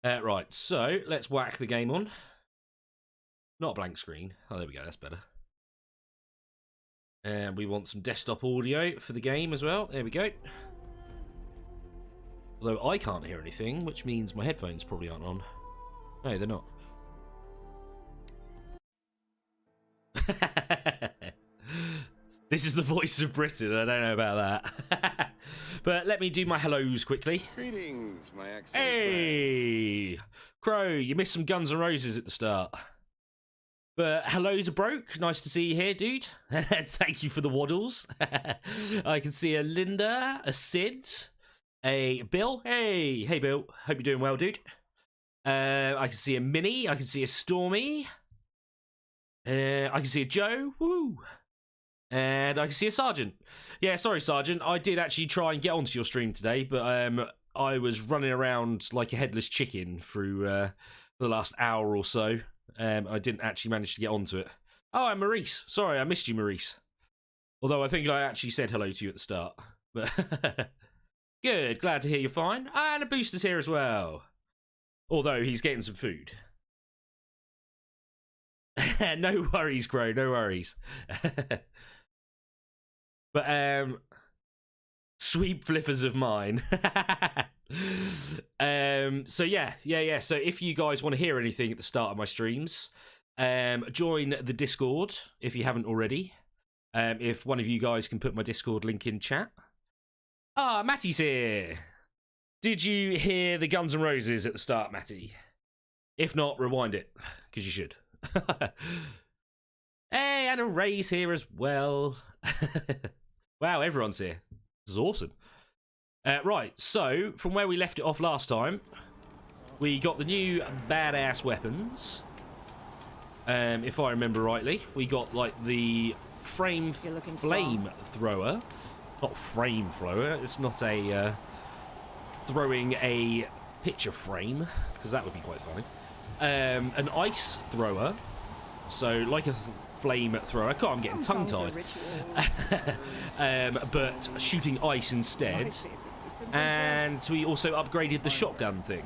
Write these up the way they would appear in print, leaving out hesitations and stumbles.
Right, so let's whack the game on. Not a blank screen. Oh, there we go. That's better. And we want some desktop audio for the game as well. There we go. Although I can't hear anything, which means my headphones probably aren't on. No, they're not. This is the voice of Britain. I don't know about that. But let me do my hellos quickly. Greetings, my excellent Hey! Crow, you missed some Guns N' Roses at the start. But hellos are broke. Nice to see you here, dude. Thank you for the waddles. I can see a Linda, a Sid, a Bill. Hey Bill. Hope you're doing well, dude. I can see a Minnie. I can see a Stormy. I can see a Joe. Woo. And I can see a Sergeant. Yeah, sorry, Sergeant. I did actually try and get onto your stream today, but I was running around like a headless chicken through for the last hour or so. I didn't actually manage to get onto it. Oh, I'm Maurice. Sorry, I missed you, Maurice. Although I think I actually said hello to you at the start. But good, glad to hear you're fine. And a Booster's here as well. Although he's getting some food. No worries, Crow, no worries. But sweet flippers of mine. So yeah. So if you guys want to hear anything at the start of my streams, join the Discord if you haven't already. If one of you guys can put my Discord link in chat. Ah, Matty's here. Did you hear the Guns N' Roses at the start, Matty? If not, rewind it, because you should. Hey, and a Ray's here as well. Wow, everyone's here. This is awesome. Right, so from where we left it off last time, we got the new badass weapons. If I remember rightly, we got like the flame thrower. Not frame thrower. It's not a throwing a picture frame, because that would be quite funny. An ice thrower, so like a flame thrower. God, I'm getting tongue-tied. But shooting ice instead. And we also upgraded the shotgun thing.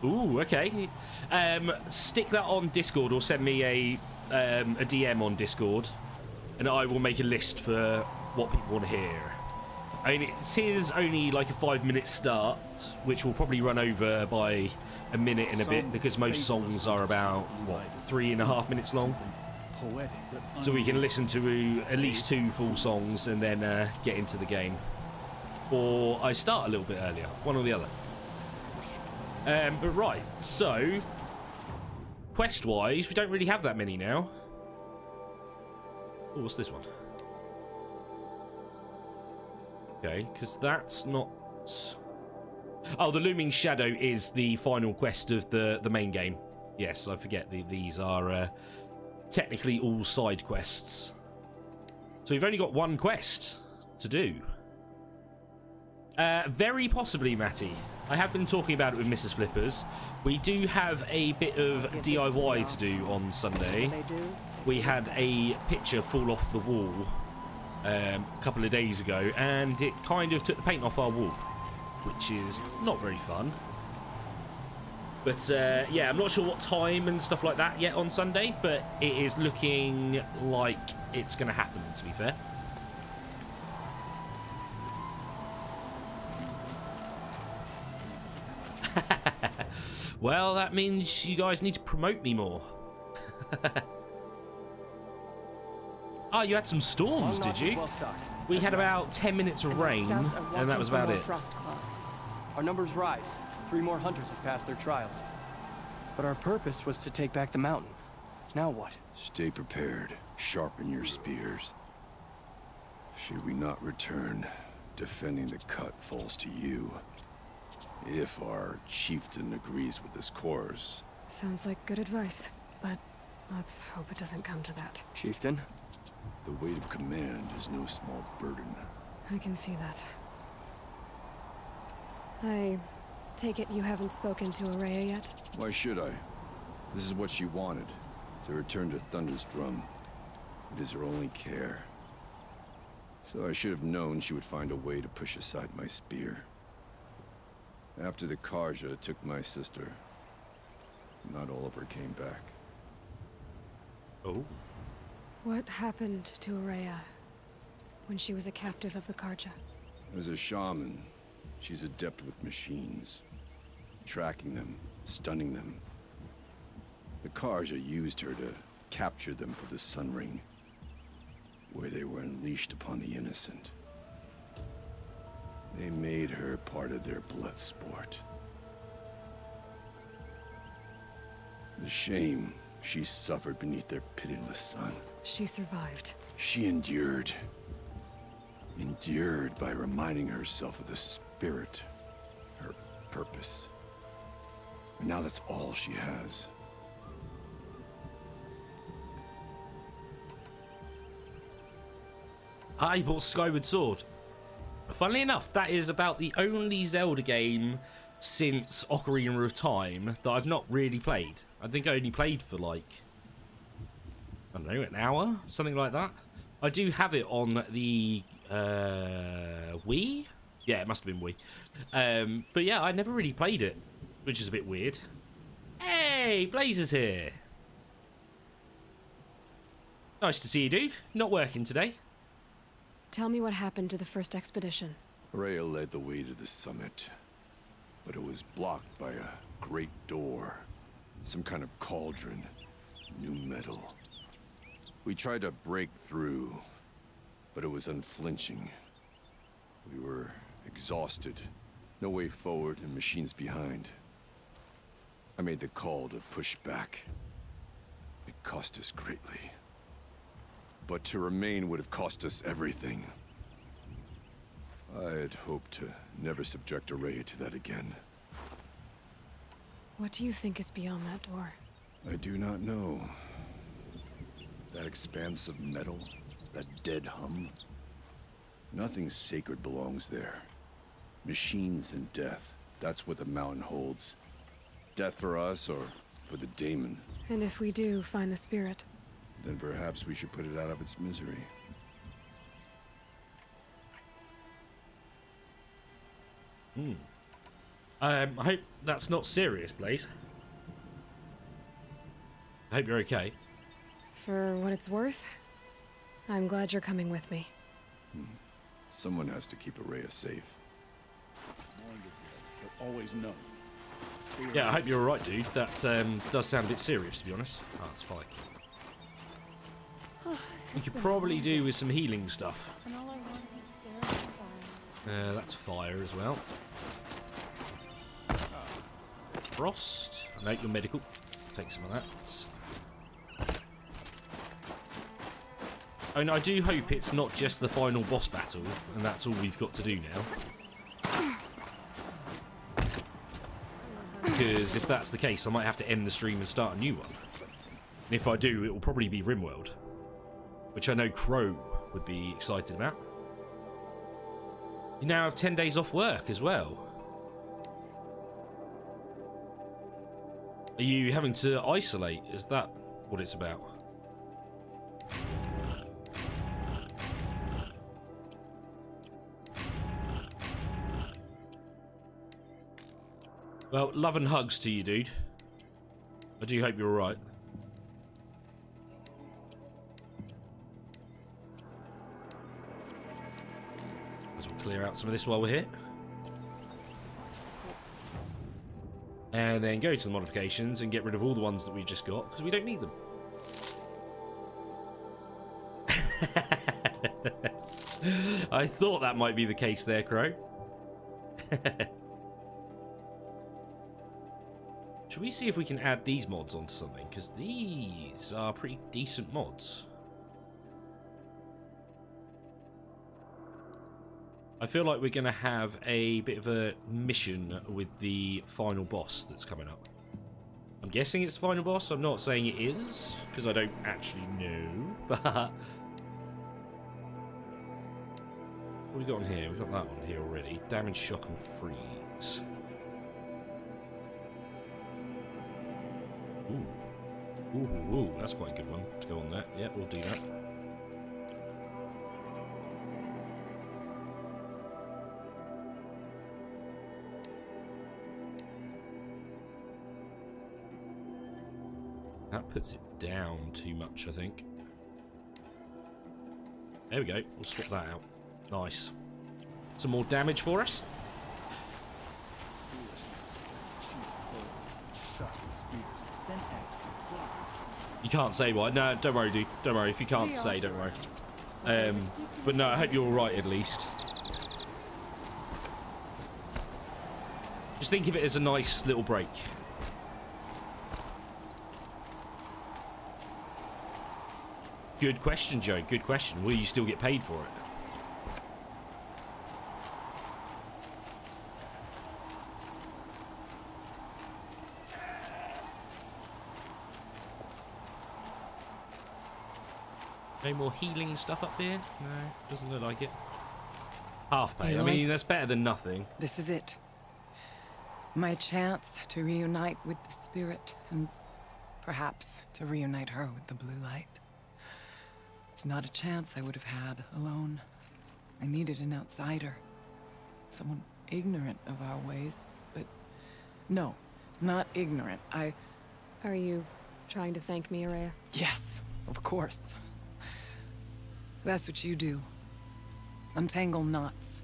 Ooh, okay. Stick that on Discord or send me a DM on Discord, and I will make a list for what people want to hear. I mean, it is only like a 5-minute start, which will probably run over by a minute and a bit, because most songs are about, what, 3.5 minutes long? So we can listen to at least 2 full songs and then get into the game. Or I start a little bit earlier, one or the other. But right, so quest-wise, we don't really have that many now. Oh, what's this one? Okay, because that's not... Oh, the Looming Shadow is the final quest of the main game. Yes, I forget these are technically all side quests. So we've only got one quest to do. Very possibly, Matty. I have been talking about it with Mrs. Flippers. We do have a bit of DIY to do on Sunday. We had a picture fall off the wall a couple of days ago, and it kind of took the paint off our wall, which is not very fun. But yeah, I'm not sure what time and stuff like that yet on Sunday, but it is looking like it's going to happen, to be fair. Well, that means you guys need to promote me more. Oh, you had some storms, did you? We had about 10 minutes of rain, and that was about it. Our numbers rise. 3 more hunters have passed their trials. But our purpose was to take back the mountain. Now what? Stay prepared. Sharpen your spears. Should we not return, defending the cut falls to you. If our chieftain agrees with this course. Sounds like good advice, but let's hope it doesn't come to that. Chieftain? The weight of command is no small burden. I can see that. I take it you haven't spoken to Araya yet? Why should I? This is what she wanted, to return to Thunder's drum. It is her only care. So I should have known she would find a way to push aside my spear. After the Karja took my sister, not all of her came back. Oh. What happened to Araya when she was a captive of the Karja? As a shaman, she's adept with machines. Tracking them, stunning them. The Karja used her to capture them for the Sun Ring, where they were unleashed upon the innocent. They made her part of their blood sport. The shame she suffered beneath their pitiless sun. She survived. She endured. Endured by reminding herself of the spirit, her purpose. And now that's all she has. I bought Skyward Sword. Funnily enough, that is about the only Zelda game since Ocarina of Time that I've not really played. I think I only played for like, I don't know, an hour? Something like that. I do have it on the Wii? Yeah, it must have been Wii. But yeah, I never really played it, which is a bit weird. Hey, Blazer's here. Nice to see you, dude. Not working today. Tell me what happened to the first expedition. Rhea led the way to the summit, but it was blocked by a great door. Some kind of cauldron. New metal. We tried to break through, but it was unflinching. We were exhausted. No way forward and machines behind. I made the call to push back. It cost us greatly. But to remain would have cost us everything. I had hoped to never subject Araya to that again. What do you think is beyond that door? I do not know. That expanse of metal, that dead hum. Nothing sacred belongs there. Machines and death, that's what the mountain holds. Death for us or for the daemon. And if we do find the spirit? Then perhaps we should put it out of its misery. I hope that's not serious, Blaze. I hope you're okay. For what it's worth, I'm glad you're coming with me. Someone has to keep Araya safe. But always know. Yeah, I hope you're alright, dude. That does sound a bit serious, to be honest. Oh, it's fine. You could probably do with some healing stuff. That's fire as well. Frost. No, you're medical. Take some of that. Oh, and I do hope it's not just the final boss battle, and that's all we've got to do now. Because if that's the case, I might have to end the stream and start a new one. And if I do, it will probably be RimWorld, which I know Crow would be excited about. You now have 10 days off work as well. Are you having to isolate? Is that what it's about? Well, love and hugs to you, dude. I do hope you're alright. As we'll clear out some of this while we're here. And then go to the modifications and get rid of all the ones that we just got, because we don't need them. I thought that might be the case there, Crow. Should we see if we can add these mods onto something? Because these are pretty decent mods. I feel like we're going to have a bit of a mission with the final boss that's coming up. I'm guessing it's the final boss. I'm not saying it is, because I don't actually know. But what have we got on here? We've got that one here already. Damage, shock, and freeze. Ooh. Ooh, ooh, that's quite a good one to go on there. Yeah, we'll do that. That puts it down too much, I think. There we go. We'll swap that out. Nice. Some more damage for us. You can't say why. No, don't worry, dude. Don't worry. If you can't say, don't worry. But no, I hope you're all right at least. Just think of it as a nice little break. Good question, Joe. Good question. Will you still get paid for it? No more healing stuff up here? No, doesn't look like it. Half pay. I mean, that's better than nothing. This is it. My chance to reunite with the spirit, and perhaps to reunite her with the blue light. It's not a chance I would have had alone. I needed an outsider. Someone ignorant of our ways, but no, not ignorant. Are you trying to thank me, Araya? Yes, of course. That's what you do. Untangle knots.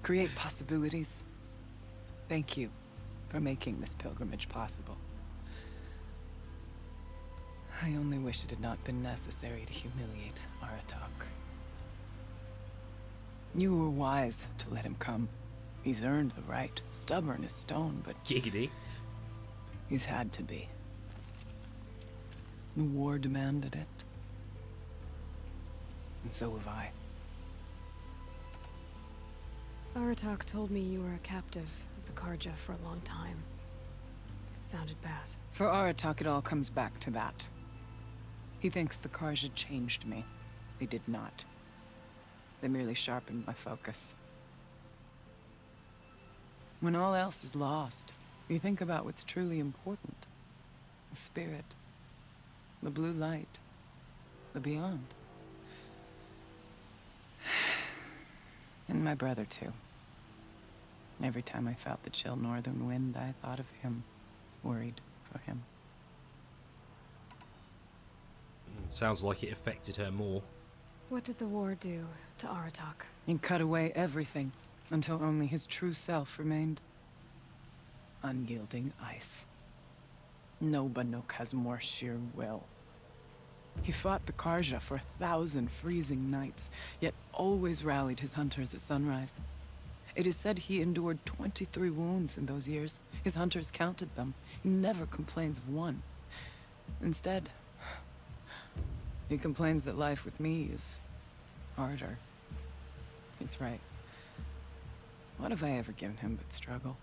Create possibilities. Thank you for making this pilgrimage possible. I only wish it had not been necessary to humiliate Aratak. You were wise to let him come. He's earned the right. Stubborn as stone, but Giggity. he's had to be. The war demanded it. And so have I. Aratak told me you were a captive of the Karja for a long time. It sounded bad. For Aratak, it all comes back to that. He thinks the Karja changed me. They did not. They merely sharpened my focus. When all else is lost, you think about what's truly important. The spirit. The blue light. The beyond. And my brother, too. Every time I felt the chill northern wind, I thought of him, worried for him. Sounds like it affected her more. What did the war do to Aratak? He cut away everything, until only his true self remained. Unyielding ice. No Banuk has more sheer will. He fought the Karja for 1,000 freezing nights, yet always rallied his hunters at sunrise. It is said he endured 23 wounds in those years. His hunters counted them. He never complains of one. Instead, he complains that life with me is harder. He's right. What have I ever given him but struggle?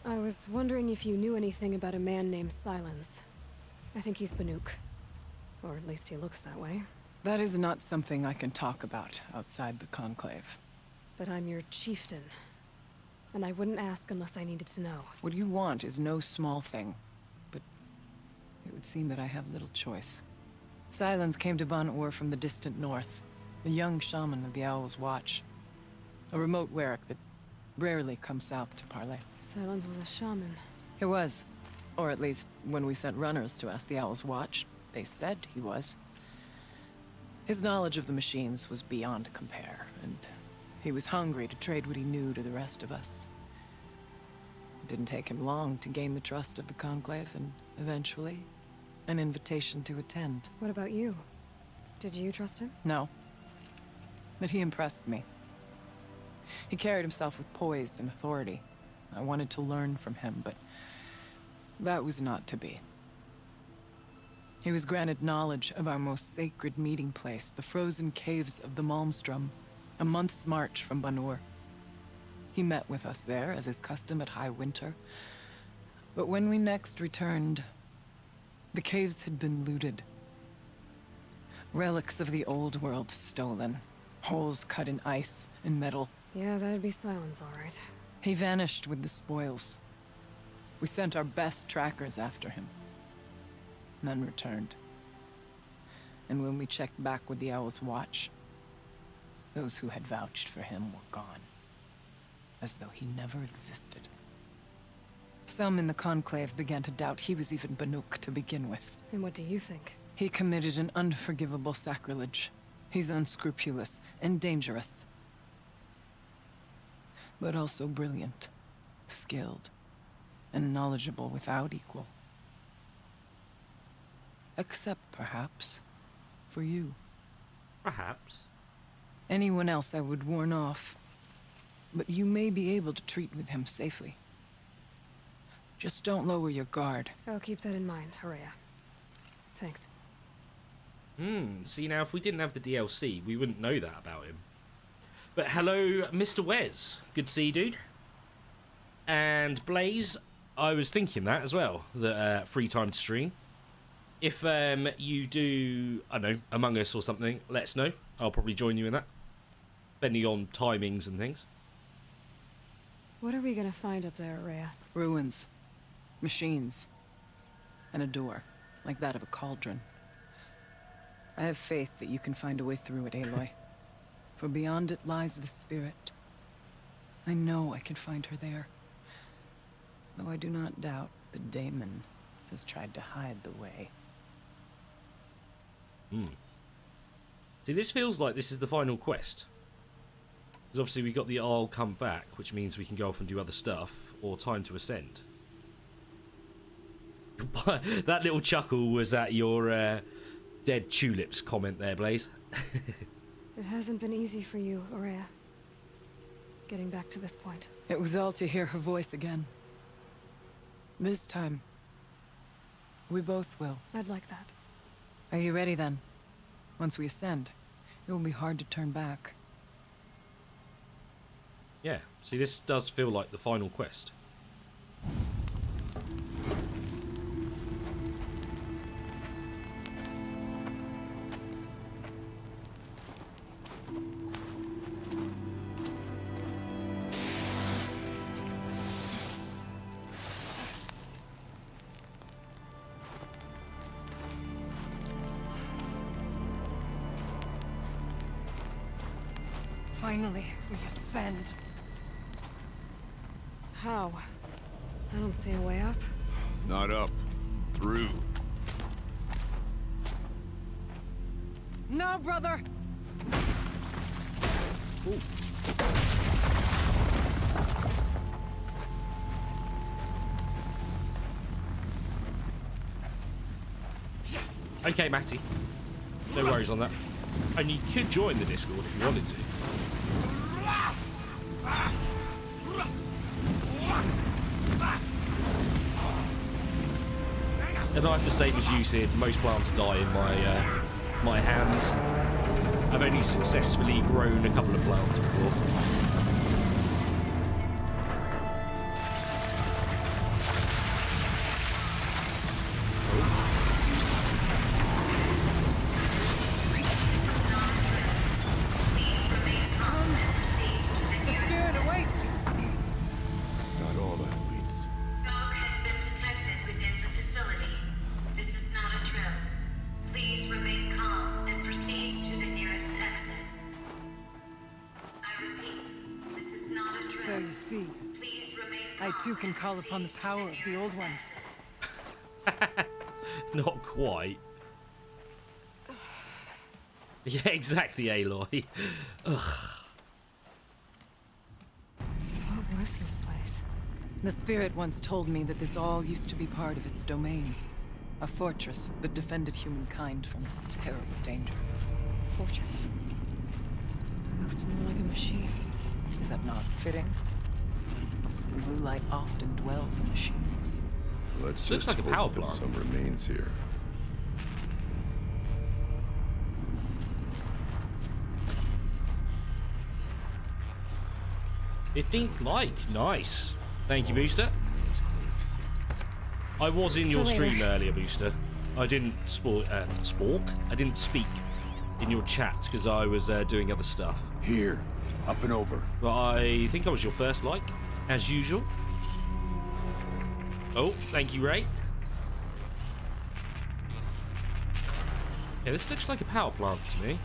I was wondering if you knew anything about a man named Silence. I think he's Banuk. Or at least he looks that way. That is not something I can talk about outside the Conclave. But I'm your chieftain. And I wouldn't ask unless I needed to know. What you want is no small thing. But it would seem that I have little choice. Silence came to Ban-Ur from the distant north. A young shaman of the Owl's Watch. A remote Warwick that rarely comes south to parley. Silence was a shaman. He was. Or at least, when we sent runners to ask the Owl's Watch, they said he was. His knowledge of the machines was beyond compare, and he was hungry to trade what he knew to the rest of us. It didn't take him long to gain the trust of the Conclave, and eventually, an invitation to attend. What about you? Did you trust him? No. But he impressed me. He carried himself with poise and authority. I wanted to learn from him, but that was not to be. He was granted knowledge of our most sacred meeting place, the frozen caves of the Malmstrom, a month's march from Ban-Ur. He met with us there, as is custom at high winter. But when we next returned, the caves had been looted. Relics of the old world stolen. Holes cut in ice and metal. Yeah, that'd be Silence, all right. He vanished with the spoils. We sent our best trackers after him. None returned. And when we checked back with the Owl's Watch, those who had vouched for him were gone. As though he never existed. Some in the Conclave began to doubt he was even Banuk to begin with. And what do you think? He committed an unforgivable sacrilege. He's unscrupulous and dangerous. But also brilliant, skilled, and knowledgeable without equal. Except, perhaps, for you. Perhaps. Anyone else I would warn off. But you may be able to treat with him safely. Just don't lower your guard. I'll keep that in mind, Horea. Thanks. See, now, if we didn't have the DLC, we wouldn't know that about him. But hello, Mr. Wes. Good to see you, dude. And Blaze, I was thinking that as well, that free time to stream. If you do, I don't know, Among Us or something, let us know. I'll probably join you in that, depending on timings and things. What are we gonna find up there, Horea? Ruins. Machines. And a door, like that of a cauldron. I have faith that you can find a way through it, Aloy. For beyond it lies the spirit. I know I can find her there. Though I do not doubt that Daemon has tried to hide the way. See, this feels like this is the final quest. Because obviously we got the I'll come back, which means we can go off and do other stuff, or time to ascend. That little chuckle was at your dead tulips comment there, Blaze. It hasn't been easy for you, Horea. Getting back to this point. It was all to hear her voice again. This time, we both will. I'd like that. Are you ready then? Once we ascend, it will be hard to turn back. Yeah, see, this does feel like the final quest. Finally, we ascend. How? I don't see a way up. Not up. Through. No, brother! Ooh. Okay, Matty. No worries on that. And you could join the Discord if you wanted to. And I'm the same as you, Sid. Most plants die in my hands. I've only successfully grown a couple of plants before. The spirit awaits! It's not all that waits. Fog has been detected within the facility. This is not a drill. Please remain calm and proceed to the nearest exit. I repeat, this is not a drill. So you see, Please remain I calm too can and call upon the proceed power to of the old ones. Not quite. Yeah, exactly, Aloy. Ugh. What was this place? The spirit once told me that this all used to be part of its domain. A fortress that defended humankind from terrible danger. Fortress. Looks more like a machine. Is that not fitting? Blue light often dwells in machines. Let's Looks just like a hope power that plant. some remains here. '15th like, nice. Thank you, Booster. I was in your For stream later. earlier, Booster. I didn't I didn't speak in your chat because I was doing other stuff. Here, up and over. But I think I was your first like, as usual. Oh, thank you, Ray. Yeah, this looks like a power plant to me.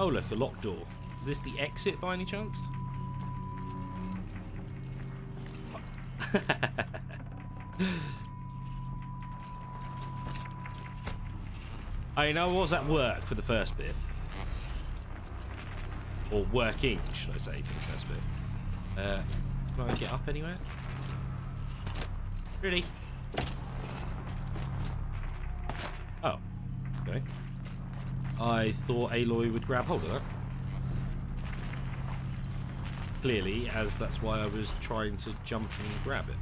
Oh, look, a locked door. Is this the exit by any chance? I know I was at work for the first bit. Or working, should I say, for the first bit. Can I get up anywhere? Really? Oh. Okay. I thought Aloy would grab hold of that. Clearly, as that's why I was trying to jump and grab it.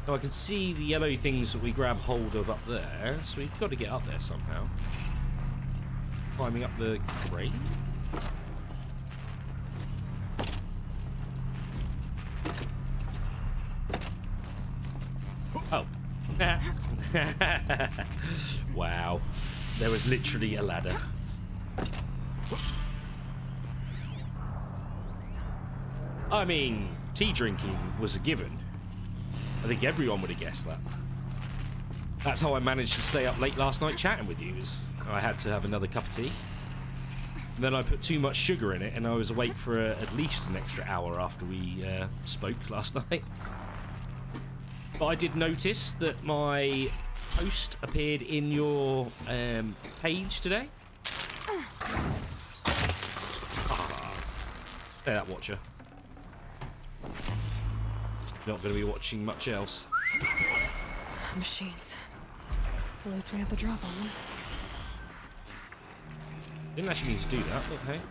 Now I can see the yellow things that we grab hold of up there, so we've got to get up there somehow. Climbing up the crane? Oh. Wow. There was literally a ladder. I mean, tea drinking was a given. I think everyone would have guessed that. That's how I managed to stay up late last night chatting with you, is I had to have another cup of tea. And then I put too much sugar in it, and I was awake for at least an extra hour after we spoke last night. But I did notice that my post appeared in your page today. Stay that, watcher. Not going to be watching much else. Machines. At least we have the drop on them. Didn't actually mean to do that, but hey.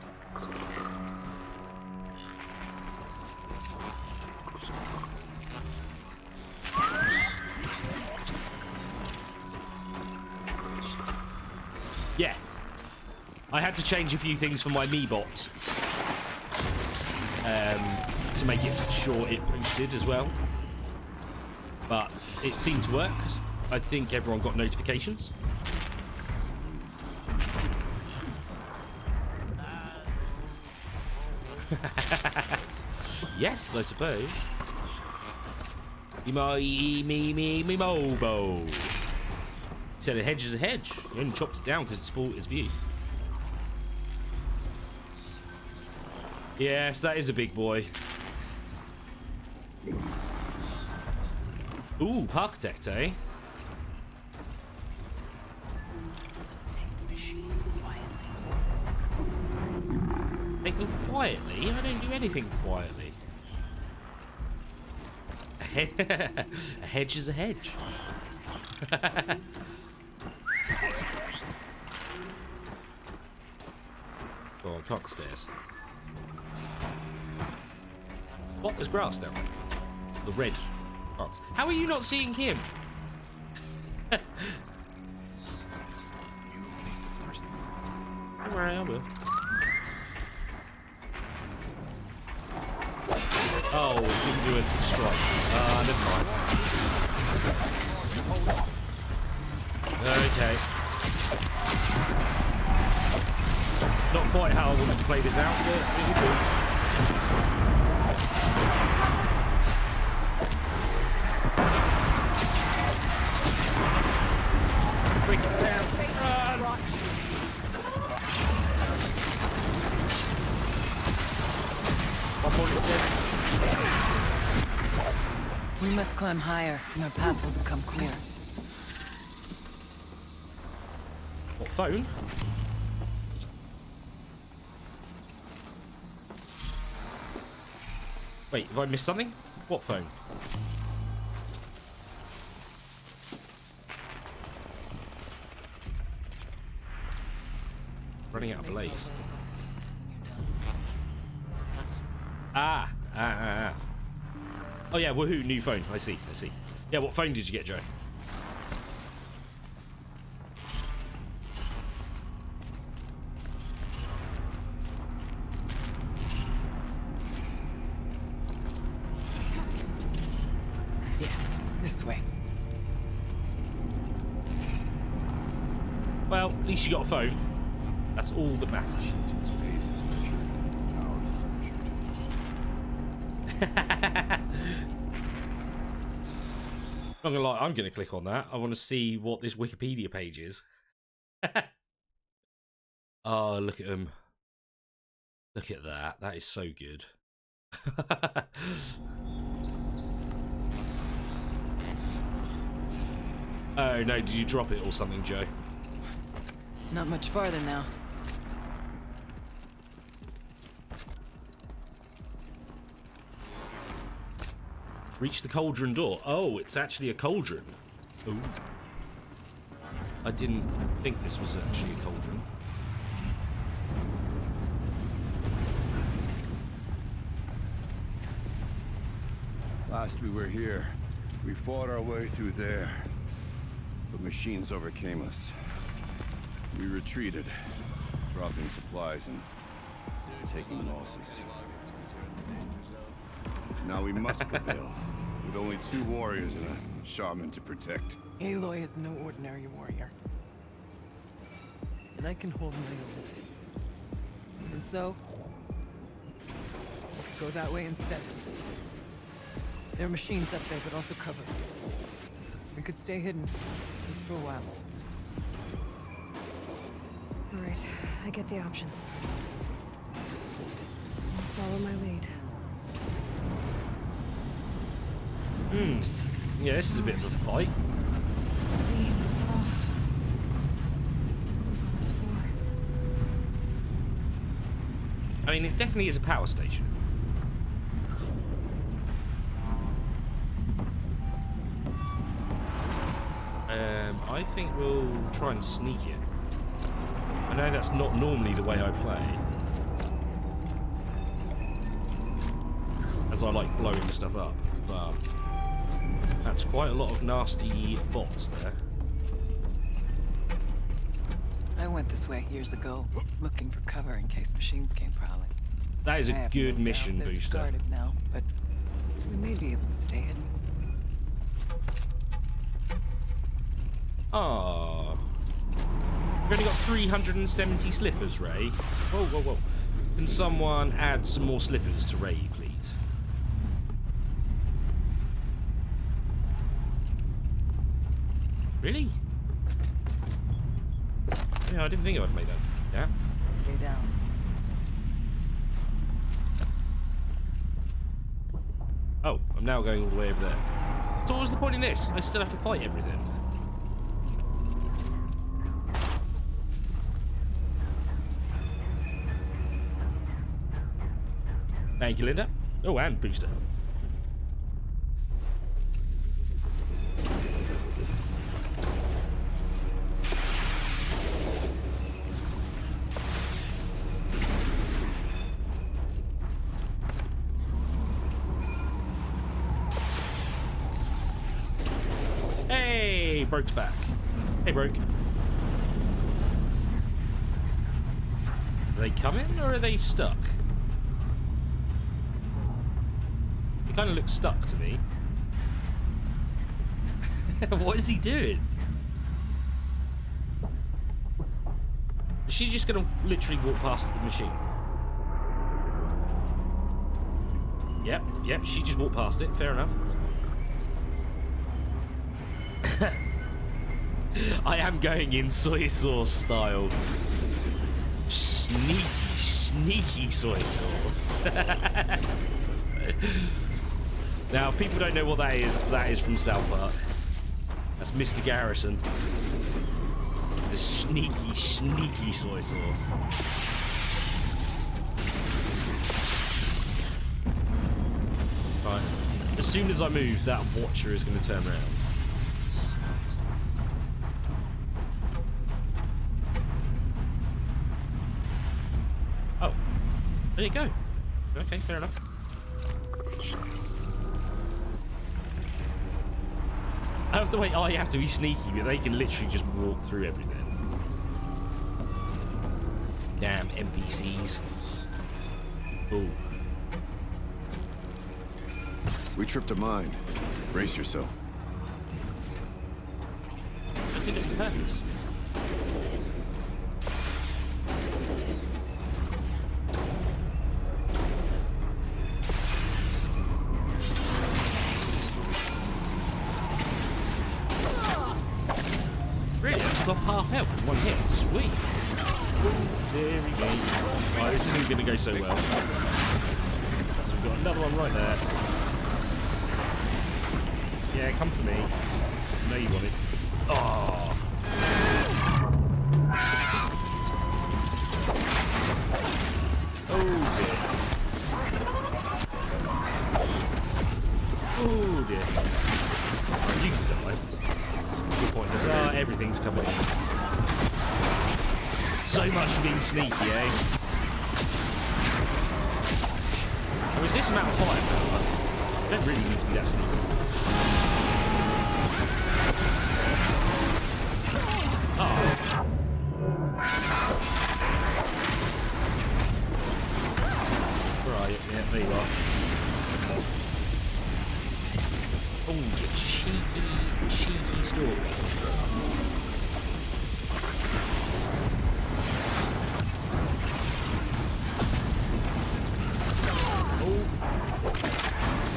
Yeah. I had to change a few things for my Meebot. To make it sure it posted as well. But it seemed to work. I think everyone got notifications. Yes, I suppose. Me mobo. He said a hedge is a hedge. He only chopped it down because it spoiled his view. Yes, that is a big boy. Ooh, Parkitect, eh? Let's take the machines quietly. Take them quietly? I don't do anything quietly. A hedge is a hedge. Oh, I can't stairs. What? There's grass down there. The red parts. How are you not seeing him? Don't worry, I will. Oh, it didn't do a strike. Never mind. Okay. Not quite how I wanted to play this out, but it will do. Cricket's down. Run! One more instead. We must climb higher, and our path will become clear. What, phone? Wait, have I missed something? What phone? Running out of blaze. Ah. Oh yeah, woohoo, new phone. I see. Yeah, what phone did you get, Joe? Yes, this way. Well, at least you got a phone. That's all that matters. Space is measured. Ours is measured. Not gonna lie, I'm gonna click on that. I want to see what this Wikipedia page is. Oh, look at him. Look at that. That is so good. Oh no, did you drop it or something, Joe? Not much farther now. Reach the cauldron door. Oh, it's actually a cauldron. Ooh. I didn't think this was actually a cauldron. Last we were here, we fought our way through there. But machines overcame us. We retreated, dropping supplies and taking losses. Now we must prevail, with only 2 warriors and a shaman to protect. Aloy is no ordinary warrior. And I can hold my own. And so, we could go that way instead. There are machines up there, but also cover. We could stay hidden, at least for a while. All right, I get the options. Follow my lead. Yeah, this is a bit of a fight. Steam, frost. What was on this floor? I mean, it definitely is a power station. I think we'll try and sneak it. I know that's not normally the way I play, as I like blowing stuff up, but that's quite a lot of nasty bots there. I went this way years ago, looking for cover in case machines came prowling. That is I a have good no mission doubt they're booster. guarded now, but we may be able to stay hidden. Ah, we've only got 370 slippers, Ray. Whoa, whoa, whoa. Can someone add some more slippers to Ray, please? Really? Yeah, I didn't think I'd make that. Yeah. Stay down. Oh, I'm now going all the way over there. So what was the point in this? I still have to fight everything. Thank you, Linda. Oh, and booster. Hey, Broke's back. Hey, Broke. Are they coming or are they stuck? He kind of looks stuck to me. What is he doing? Is she just gonna literally walk past the machine? Yep, she just walked past it. Fair enough. I am going in soy sauce style. Sneaky soy sauce. Now, if people don't know what that is from South Park. That's Mr. Garrison. The sneaky soy sauce. Right. As soon as I move, that watcher is going to turn around. Oh. There you go. Okay, fair enough. I have to wait. I have to be sneaky, but they can literally just walk through everything. Damn NPCs. Ooh. We tripped a mine. Brace yourself. I did it on purpose. Really? I took off half health with one hit. Sweet. There we go. Right, this isn't going to go so well. So we've got another one right there. Yeah, come for me. I know you want it. Oh. Oh dear. Oh dear. Oh, you can die. Good point. Everything's coming in. So much for being sneaky, eh? I mean, this amount of firepower, you don't really need to be that sneaky. Oh. Right, yeah, there you are. Oh, you cheeky stalker.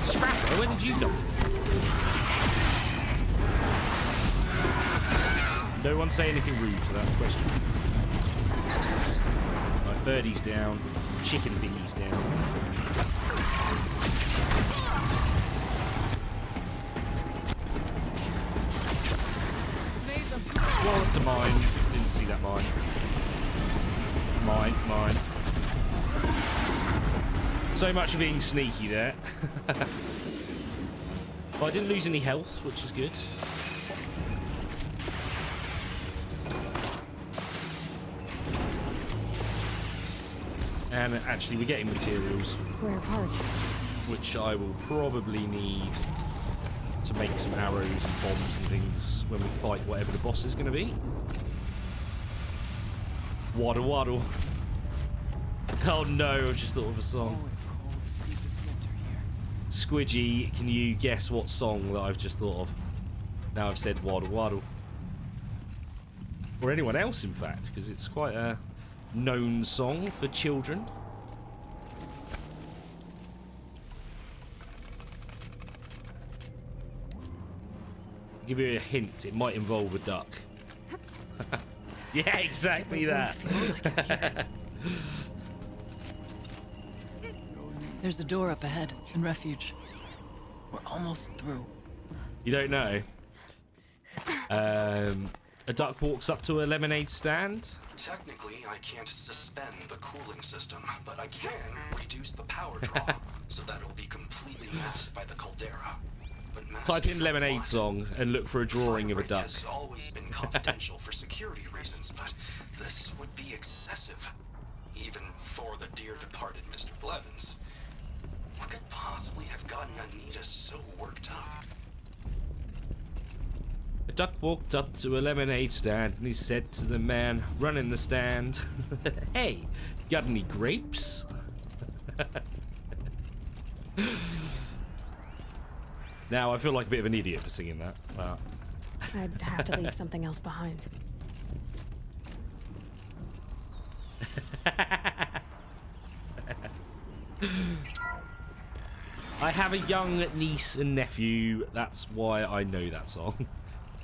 Scrapper, when did you come? No one say anything rude to that question. Right, birdie's down. Chicken thingy's down. Wallet's a mine. Didn't see that mine. Mine. So much for being sneaky there. Well, I didn't lose any health, which is good. And actually, we're getting materials. Rare part. Which I will probably need to make some arrows and bombs and things when we fight whatever the boss is going to be. Waddle waddle. Oh no, I just thought of a song. Oh, it's cold as deep as winter here. Squidgy, can you guess what song that I've just thought of? Now I've said waddle waddle. Or anyone else, in fact, because it's quite a known song for children. I'll give you a hint, it might involve a duck. Yeah, exactly that. There's a door up ahead in refuge. We're almost through. You don't know? A duck walks up to a lemonade stand. Technically, I can't suspend the cooling system, but I can reduce the power draw so that it'll be completely masked by the caldera. But Type in lemonade song and look for a drawing of a duck. Has always been confidential for security reasons, but this would be excessive, even for the dear departed Mr. Blevins. What could possibly have gotten Anita so worked up? A duck walked up to a lemonade stand and he said to the man running the stand, "Hey, got any grapes?" Now I feel like a bit of an idiot for singing that. But I'd have to leave something else behind. I have a young niece and nephew, that's why I know that song.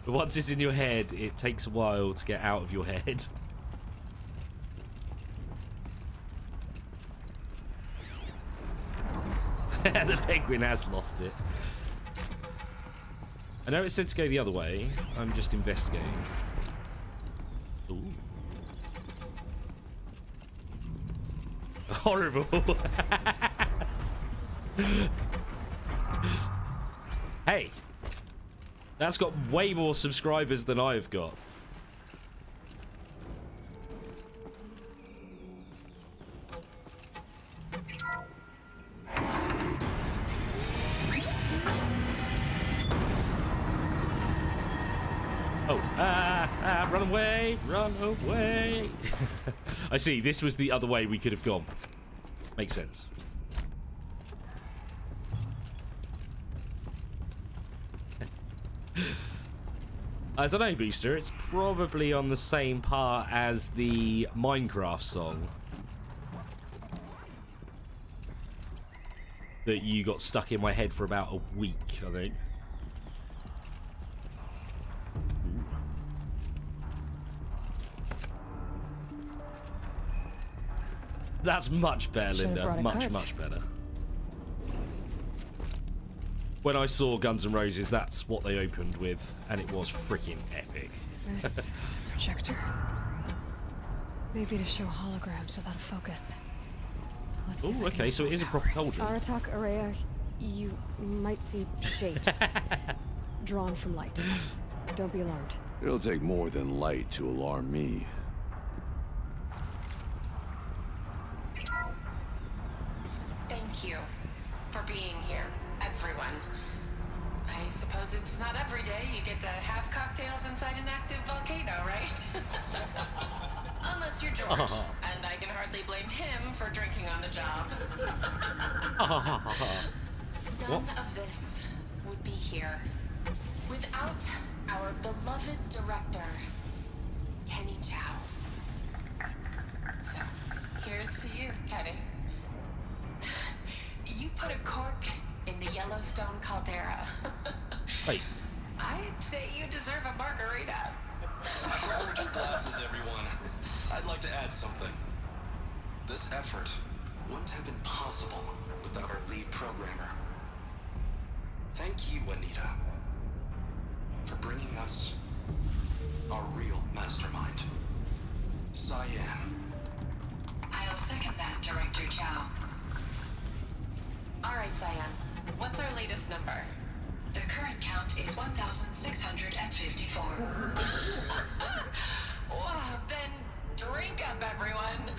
But once it's in your head, it takes a while to get out of your head. The penguin has lost it. I know it said to go the other way. I'm just investigating. Ooh. Horrible. Hey, that's got way more subscribers than I've got. Oh, run away, run away. I see, this was the other way we could have gone. Makes sense. I don't know, Booster. It's probably on the same par as the Minecraft song that you got stuck in my head for about a week, I think. That's much better, Should've Linda. brought a Much, cart. much better. When I saw Guns N' Roses, that's what they opened with, and it was freaking epic. Is this projector? Maybe to show holograms without a focus. Let's see if Oh, I can okay, so it is a proper cauldron. Aratak, Araya, you might see shapes drawn from light. Don't be alarmed. It'll take more than light to alarm me. Thank you for being here, everyone. I suppose it's not every day you get to have cocktails inside an active volcano, right? Unless you're George, and I can hardly blame him for drinking on the job. None of this would be here without our beloved director, Kenny Chow. So, here's to you, Kenny. You put a cork in the Yellowstone caldera. Wait. I'd say you deserve a margarita. Hold your glasses, everyone. I'd like to add something. This effort wouldn't have been possible without our lead programmer. Thank you, Anita, for bringing us our real mastermind, Cyan. I'll second that, Director Chow. All right, Cyan. What's our latest number? The current count is 1,654. Wow, then drink up, everyone.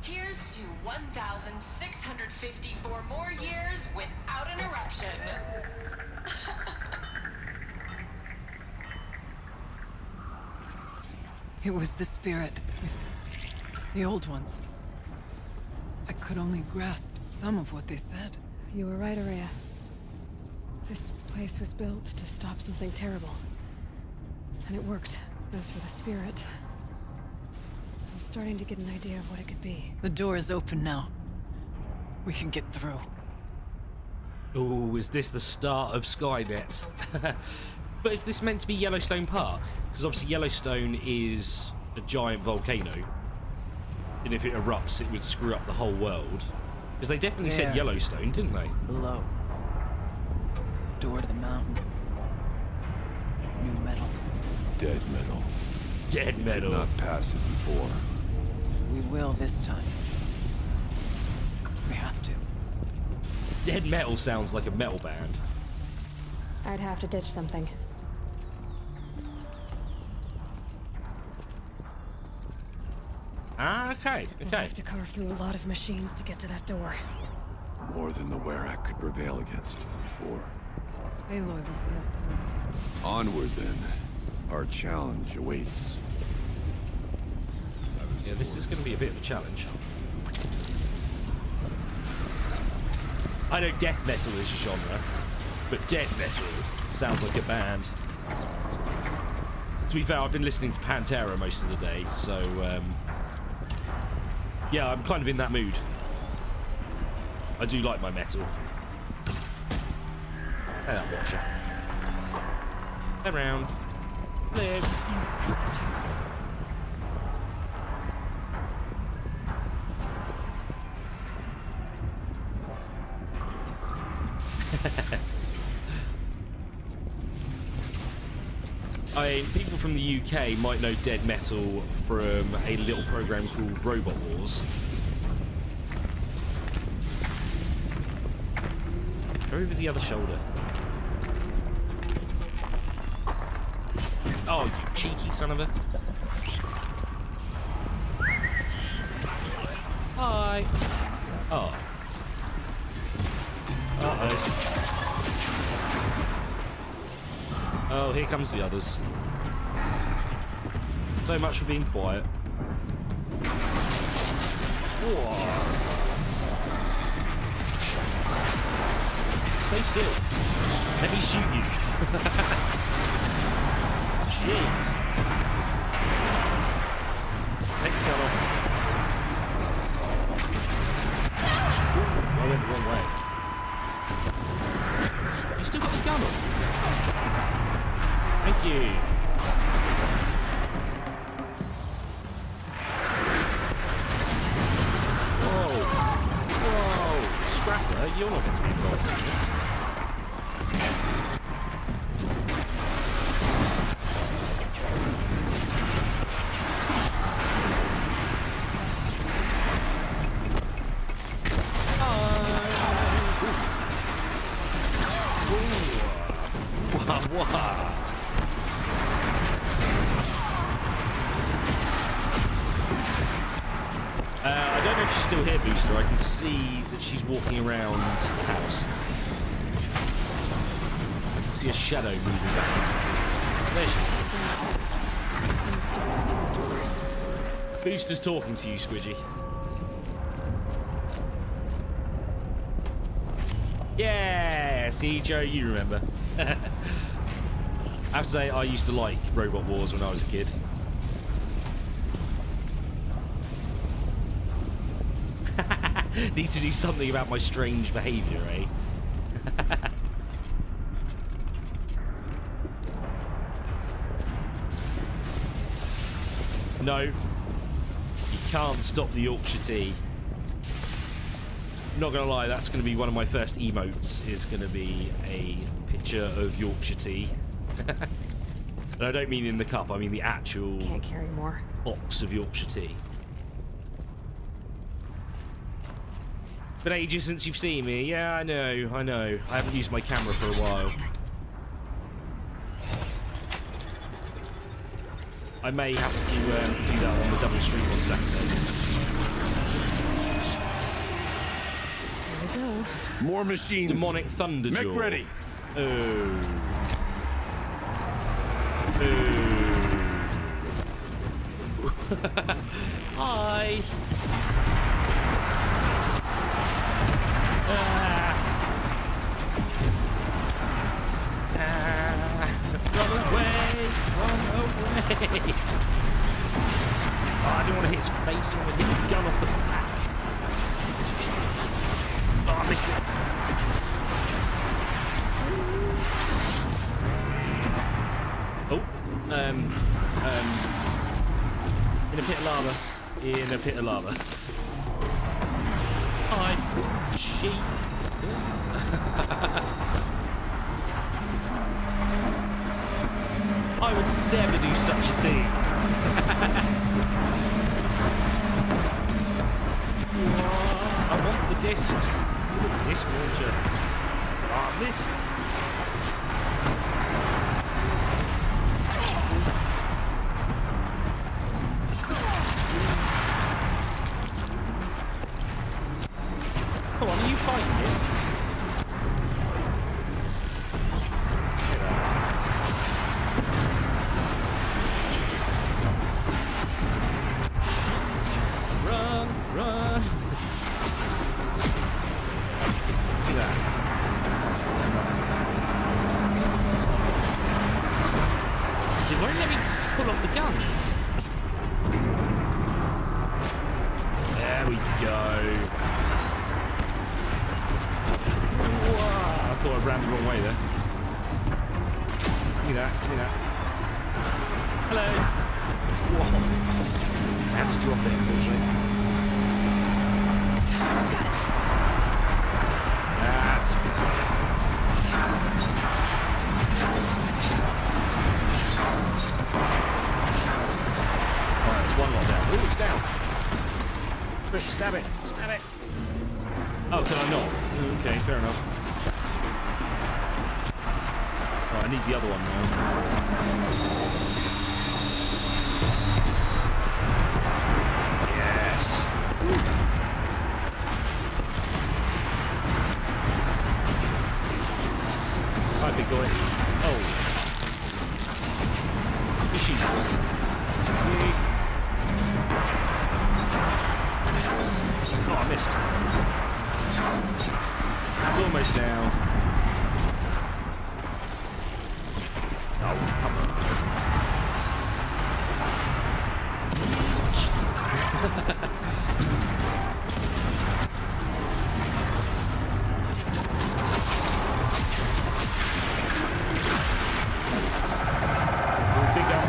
Here's to 1,654 more years without an eruption. It was the spirit. The old ones. I could only grasp some of what they said. You were right, Araya. This place was built to stop something terrible. And it worked. As for the spirit, I'm starting to get an idea of what it could be. The door is open now. We can get through. Ooh, is this the start of Skynet? But is this meant to be Yellowstone Park? Because obviously Yellowstone is a giant volcano. And if it erupts, it would screw up the whole world. Because they definitely said There. Yellowstone, didn't they? Below. Door to the mountain. New metal. Dead metal. Dead Did metal. not pass it before. We will this time. We have to. Dead metal sounds like a metal band. I'd have to ditch something. Ah, okay, I'll okay. have to carve through a lot of machines to get to that door. More than the Werak could prevail against before. Hey, Lord. Onward, then. Our challenge awaits. Yeah, this is going to be a bit of a challenge. I know death metal is a genre, but death metal sounds like a band. To be fair, I've been listening to Pantera most of the day, so yeah, I'm kind of in that mood. I do like my metal. Hey, that watcher. Around. Live. Things quiet. People from the UK might know dead metal from a little program called Robot Wars. Go over the other shoulder. Oh, you cheeky son of a... Hi. Oh. Uh-oh. Oh, here comes the others. So much for being quiet. Whoa. Stay still. Let me shoot you. Jeez. Take the gun off. Ooh, I went the wrong way. You still got the gun on? Thank you. you're not meant to be involved in this. I don't know if she's still here, Booster. I can see that she's walking around the house. I can see a shadow moving back. There she is. Booster's talking to you, Squidgy. Yeah, see, Joe, you remember. I have to say, I used to like Robot Wars when I was a kid. Need to do something about my strange behaviour, eh? No. You can't stop the Yorkshire tea. Not gonna lie, that's gonna be one of my first emotes, is gonna be a picture of Yorkshire tea. And I don't mean in the cup, I mean the actual Can't carry more. box of Yorkshire tea. Been ages since you've seen me. Yeah, I know. I haven't used my camera for a while. I may have to do that on the double stream on Saturday. Here we go. More machines. Demonic Thunderjaw. Mech ready. Oh. Hi. Run away! Oh, I don't want to hit his face. I want to hit the gun off the back. Oh, I missed it. Oh, in a pit of lava. In a pit of lava. Hi, sheep. I would never do such a thing. I want the discs. Look at the disc launcher. Oh, I missed. Come on, are you fighting it? Run, run. Look at that. See, won't let me pull off the guns. There we go. Whoa, I thought I ran the wrong way there. Give me that, give me that. Hello. Whoa. I had to drop it, unfortunately. That's alright, it's one lot down. Oh, it's down. Quick, stab it, stab it. Oh, can I not? Okay, fair enough. Oh, I need the other one now. Yes. Hi, big boy. Oh. Fishy. Oh, I missed. Almost down. Oh, come on. Big gun.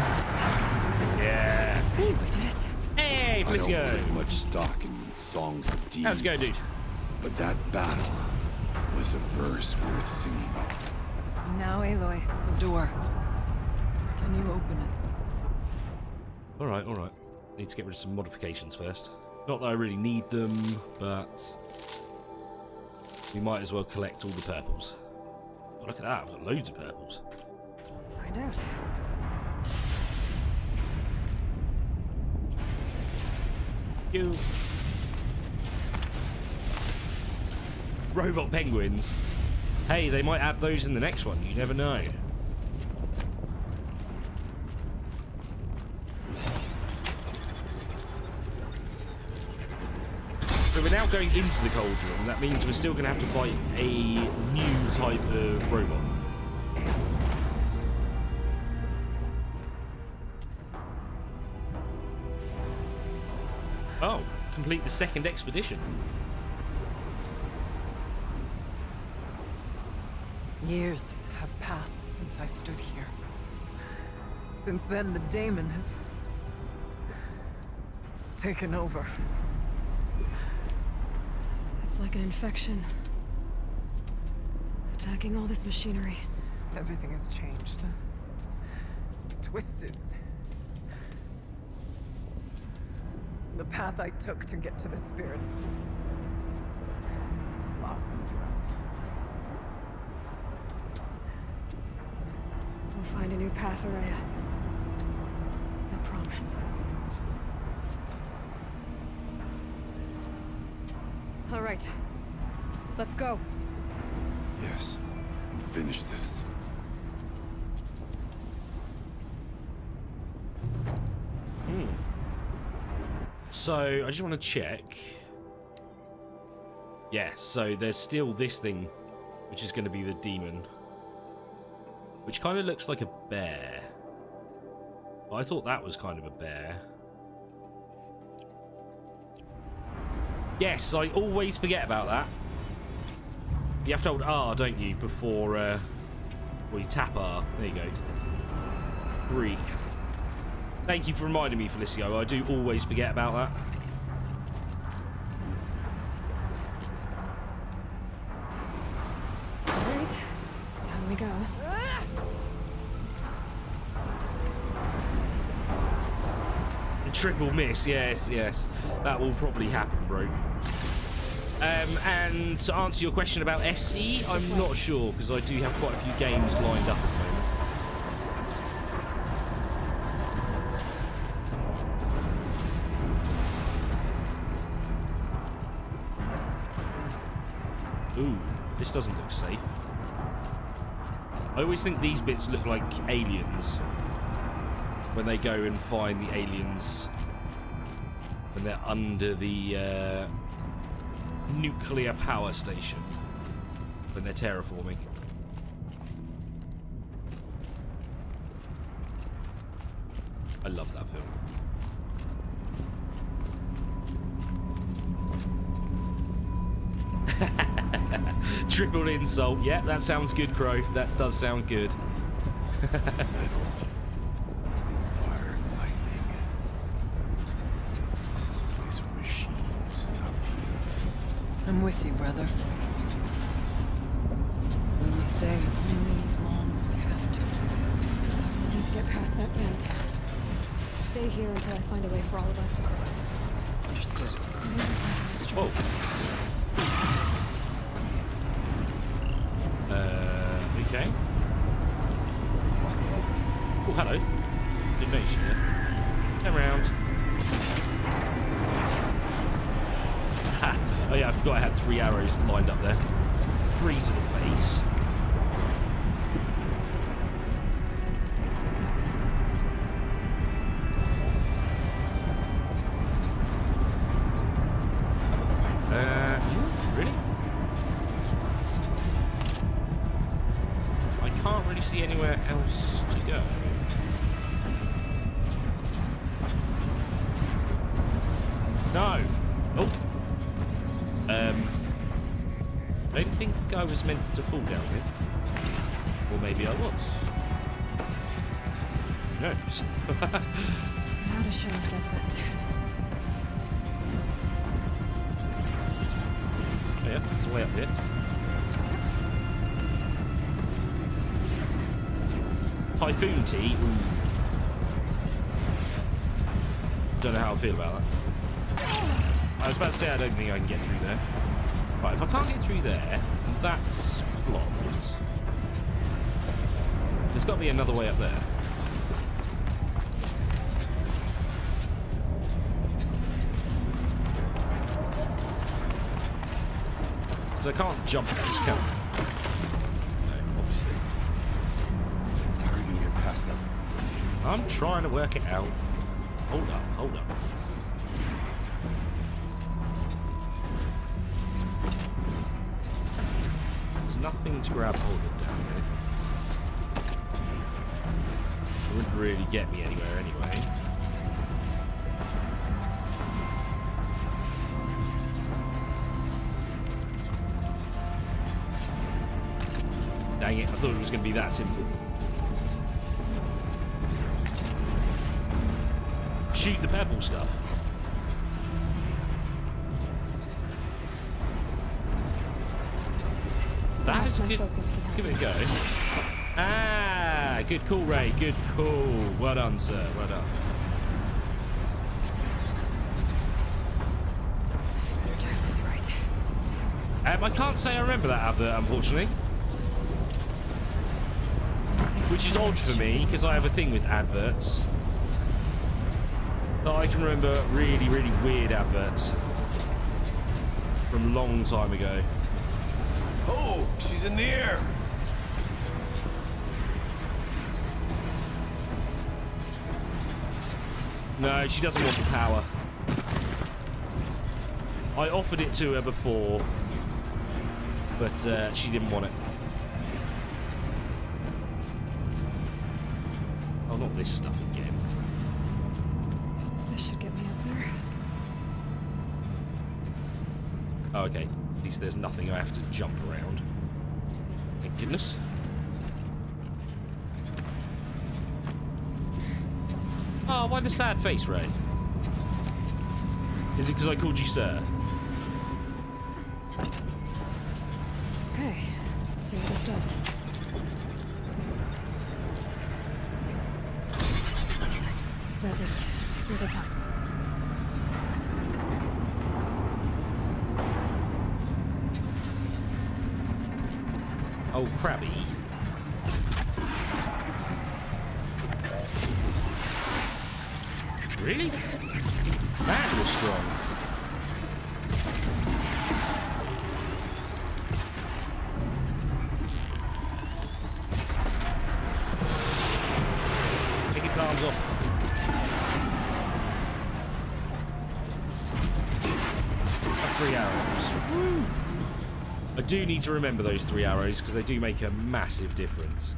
Yeah. Hey, we did it. Hey, I don't Felicio. put much stock in songs of demons. How's it going, dude? But that battle, is a verse worth singing. Now, Aloy, the door. Can you open it? Alright, alright. Need to get rid of some modifications first. Not that I really need them, but we might as well collect all the purples. Oh, look at that, I've got loads of purples. Let's find out. You. Robot penguins. Hey, they might add those in the next one. You never know. So we're now going into the cauldron. That means we're still going to have to fight a new type of robot. Oh, complete the second expedition. Years have passed since I stood here. Since then, the daemon has taken over. It's like an infection. Attacking all this machinery. Everything has changed. It's twisted. The path I took to get to the spirits lost to us. We'll find a new path, Araya. I promise. All right. Let's go. Yes, and finish this. So, I just want to check. Yeah, so there's still this thing, which is going to be the demon. Which kind of looks like a bear. Well, I thought that was kind of a bear. Yes, I always forget about that. You have to hold R, don't you, before well, you tap R. There you go. 3. Thank you for reminding me, Felicio. I do always forget about that. All right. Down we go. Triple miss, yes, yes. That will probably happen, bro. And to answer your question about SE, I'm not sure, because I do have quite a few games lined up at the moment. Ooh, this doesn't look safe. I always think these bits look like aliens when they go and find the aliens when they're under the nuclear power station, when they're terraforming. I love that film. Triple insult. Yeah, that sounds good, Crow. That does sound good. Metal. Fire and lightning. This is a place for machines, not people. I'm with you, brother. We will stay only as long as we have to. We need to get past that vent. Stay here until I find a way for all of us to cross. Understood. Whoa. Okay. Oh, hello. Didn't know you should there. Turn around. Ha! Oh yeah, I forgot I had 3 arrows lined up there. 3 to the face. Really? I can't really see anywhere else to go. No. Oh. I don't think I was meant to fall down here. Or maybe I was. No. Not a show of that vent. Oh yeah, it's way up here. Typhoon tea. Ooh. Don't know how I feel about that. I was about to say I don't think I can get through there. Right, if I can't get through there, that's blocked. There's got to be another way up there. So I can't jump those, can I? No, obviously. How are you gonna get past them? I'm trying to work it out. Hold up, hold up. There's nothing to grab hold of down here. It wouldn't really get me anywhere anyway. Dang it, I thought it was going to be that simple. Shoot the pebble stuff. That is a good... Give it a go. Ah, good call, Ray. Good call. Well done, sir. Well done. Your time was right. I can't say I remember that advert, unfortunately. Which is odd for me, because I have a thing with adverts. That I can remember really, really weird adverts from a long time ago. Oh, she's in the air. No, she doesn't want the power. I offered it to her before, but she didn't want it. Oh, not this stuff again. This should get me up there. Oh, okay. At least there's nothing I have to jump around. Thank goodness. Oh, why the sad face, Ray? Is it because I called you sir? Okay, let's see what this does. That did it. Here they come. Oh, crabby. Really? That was strong. Take its arms off. That's 3 arrows. Woo! I do need to remember those 3 arrows because they do make a massive difference.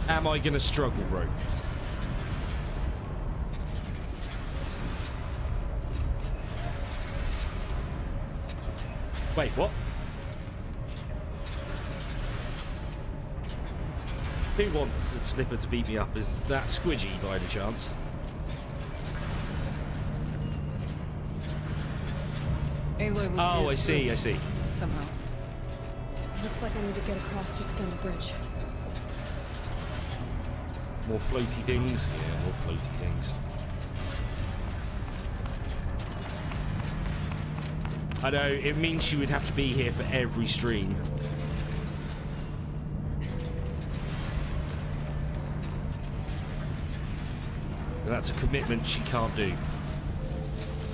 Am I gonna struggle, bro? Wait, what? Who wants a slipper to beat me up? Is that Squidgy by any chance? Aloy was Oh, I pierced see, through I see. somehow. Looks like I need to get across to extend the bridge. More floaty things? Yeah, more floaty things. I know, it means she would have to be here for every stream. And that's a commitment she can't do.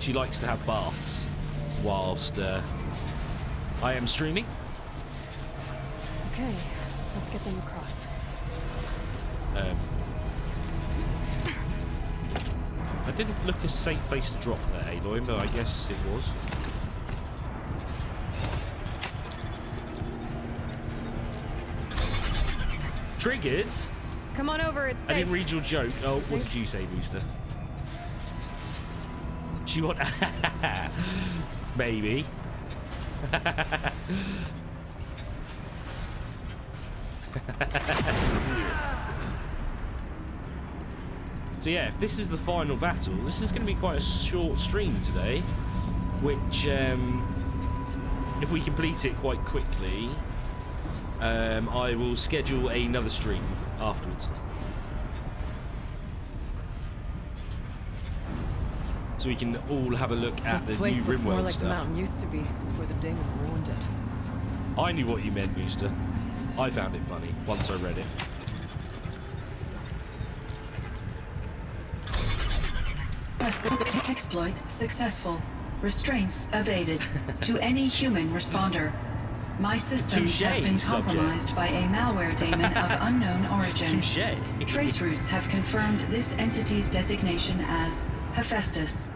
She likes to have baths whilst I am streaming. Okay, let's get them across. I didn't look a safe place to drop there, Aloy, but I guess it was. Triggered? Come on over, it's I safe. didn't read your joke. Oh, what did you say, Booster? She want... Maybe. So yeah, if this is the final battle, this is going to be quite a short stream today, which if we complete it quite quickly, I will schedule another stream afterwards. So we can all have a look at the new looks more RimWorld like the stuff. mountain used to be before the demon ruined it. I knew what you meant, Booster. I found it funny once I read it. Exploit successful. Restraints evaded. To any human responder. My systems Touché, have been subject. compromised by a malware daemon of unknown origin. Touché. Traceroutes have confirmed this entity's designation as Hephaestus.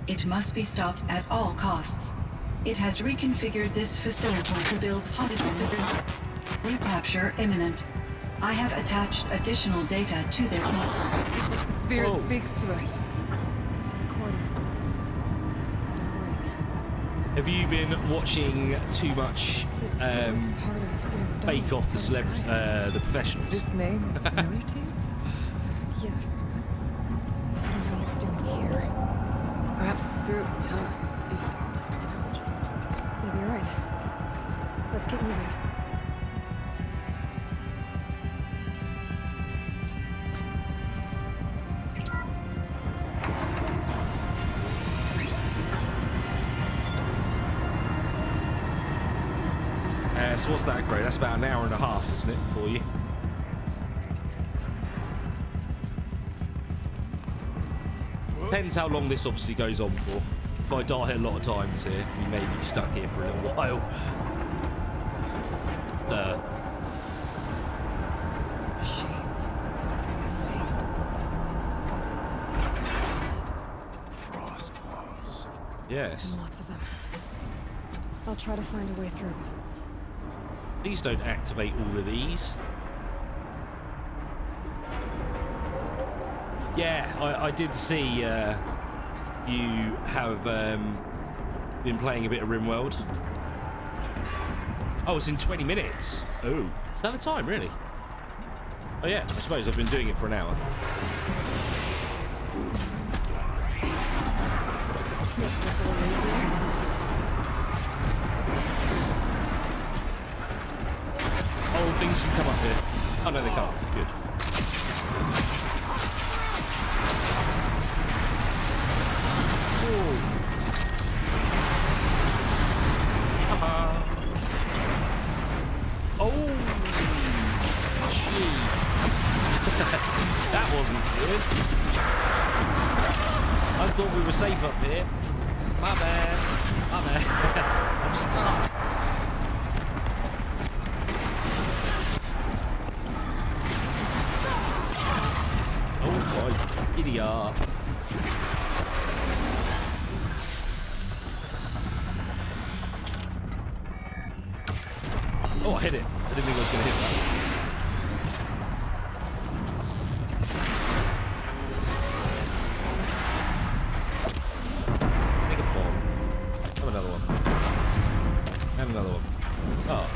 It must be stopped at all costs. It has reconfigured this facility to build hospitals. Recapture imminent. I have attached additional data to this. The spirit Oh. speaks to us. It's a recording. Don't worry. Have you been watching too much It was part of Zero Dawn, Bake Off the part of celebrities, Gaia. the professionals? This name is familiar to you? Yes, but I don't know what it's doing here. Perhaps the spirit will tell us if messages. Maybe you're right. Let's keep moving. So what's that, Crow? That's about an hour and a half, isn't it, for you? Depends how long this obviously goes on for. If I die a lot of times here, we may be stuck here for a little while. Machines. Frost claws. Yes. Lots of them. I'll try to find a way through. Please don't activate all of these. Yeah, I did see you have been playing a bit of RimWorld. Oh, it's in 20 minutes. Oh, is that the time, really? Oh yeah, I suppose I've been doing it for an hour. Makes this a little easier. Oh, things can come up here. Oh no, they can't. Good. Oh, gee. That wasn't good. I thought we were safe up here. My bad. My bad. I'm stuck. Oh my idiot. Oh, I hit it. I didn't think I was going to hit that. Take a bomb. Have another one. And another one. Oh.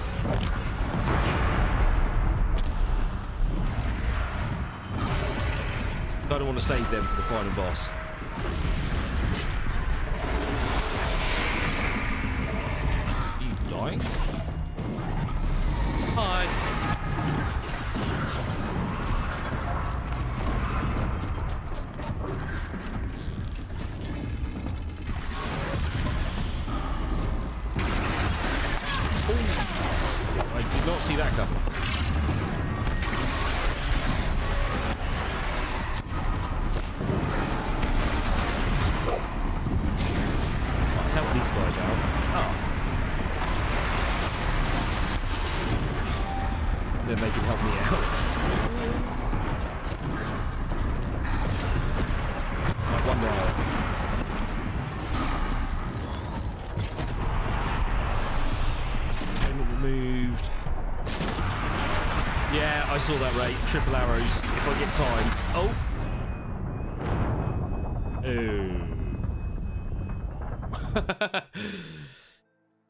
I don't want to save them for the final boss. Are you dying? Hi. I did not see that coming. I'll help these guys out. Oh. Then they can help me out. Right, one down. Element removed. Yeah, I saw that, Ray. Triple arrows if I get time. Oh. Oh.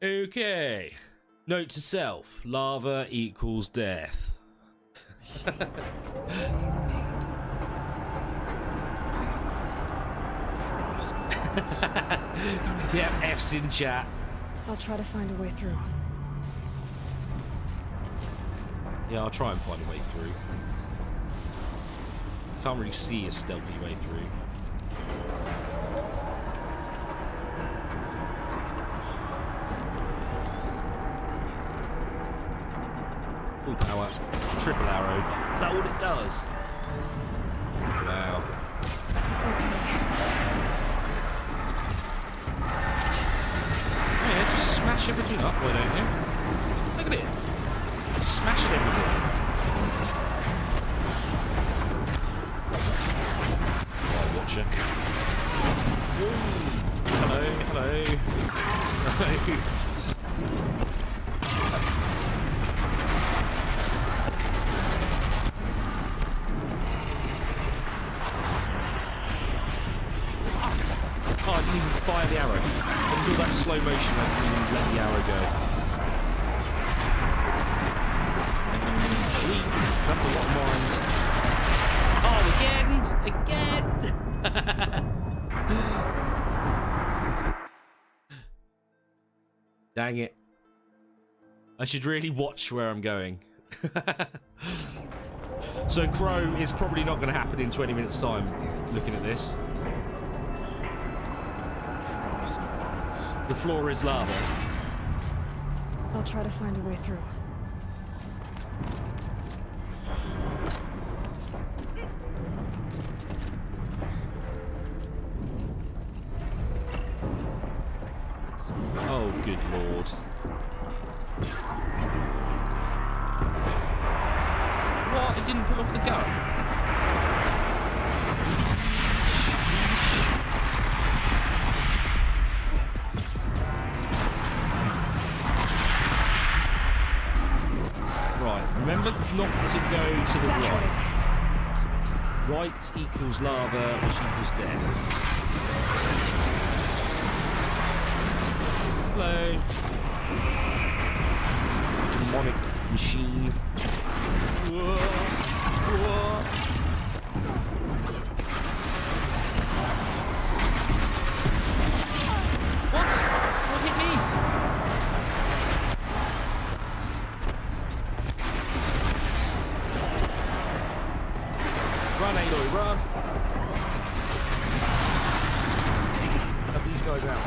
Okay. Note to self, lava equals death. Being made. Is Yeah, F's in chat. I'll try to find a way through. Yeah, I'll try and find a way through. Can't really see a stealthy way through. Full power. Triple arrow. Is that all it does? Wow. Yeah, just smash everything up, why don't you? Look at it. Smashing everything. Oh, watcher. Hello, hello. Oh, I didn't even fire the arrow. I did all that slow motion, I didn't even let the arrow go. Jeez, that's a lot of mines. Oh, again! Dang it. I should really watch where I'm going. So Crow is probably not going to happen in 20 minutes time, looking at this. The floor is lava. I'll try to find a way through. Oh, good lord. What? It didn't pull off the gun? Right, remember not to go to the right. Right equals lava, which equals death. Hello. Demonic machine. Whoa. Whoa. What? What hit me? Run, Aloy, run. Help these guys out.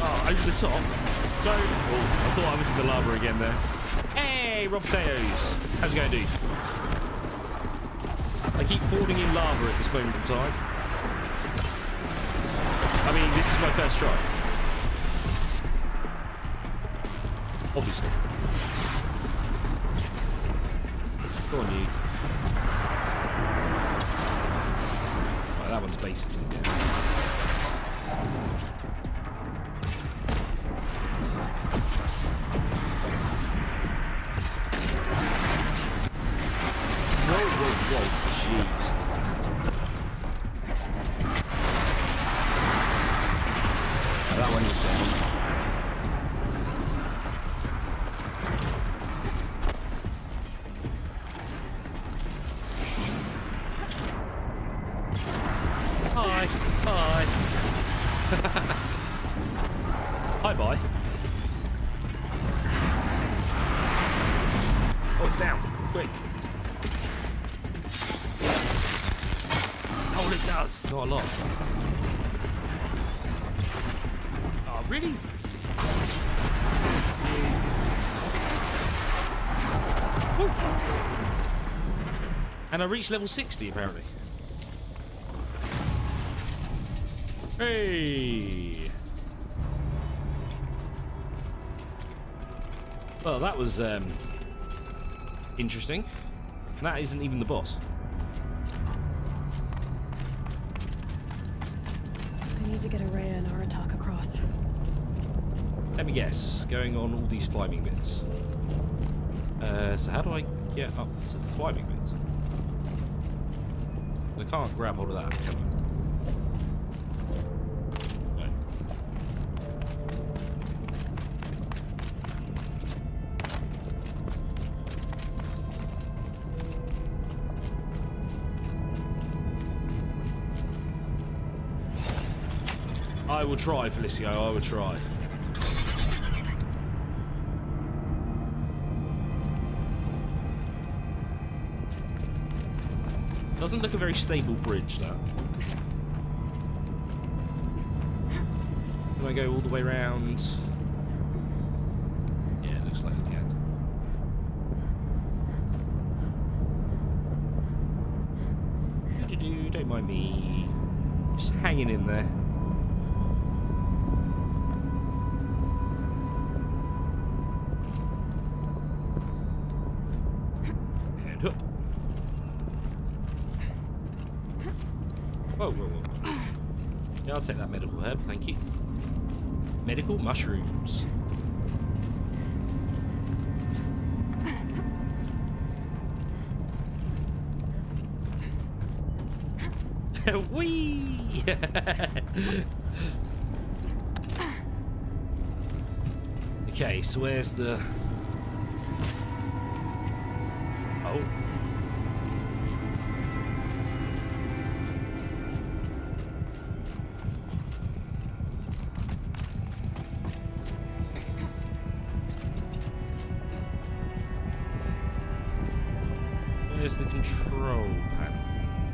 Oh, over the top. Go. Oh, I thought I was in the lava again there. Hey, Rob Potatoes. How's it going, dude? I keep falling in lava at this moment in time. I mean, this is my first try. Obviously. Go on, you. Right, that one's basically dead. Whoa, jeez. Oh, that one is down. Hi. Hi. Hi, bye. Oh, it's down. Quick. Oh, it does. Not a lot. Oh, really? Woo. And I reached level 60, apparently. Hey! Well, that was, interesting. That isn't even the boss. I need to get Araya and Aratak across. Let me guess. Going on all these climbing bits. So how do I get up to the climbing bits? I can't grab hold of that, can I? No. I will try, Felicio. I will try. Doesn't look a very stable bridge, that. Can I go all the way around? Yeah, it looks like I can. Don't mind me. Just hanging in there. And hook. Whoa, whoa, whoa. Yeah, I'll take that medical herb, thank you. Medical mushrooms. Whee! Okay, so where's the... Oh. Where's the control panel?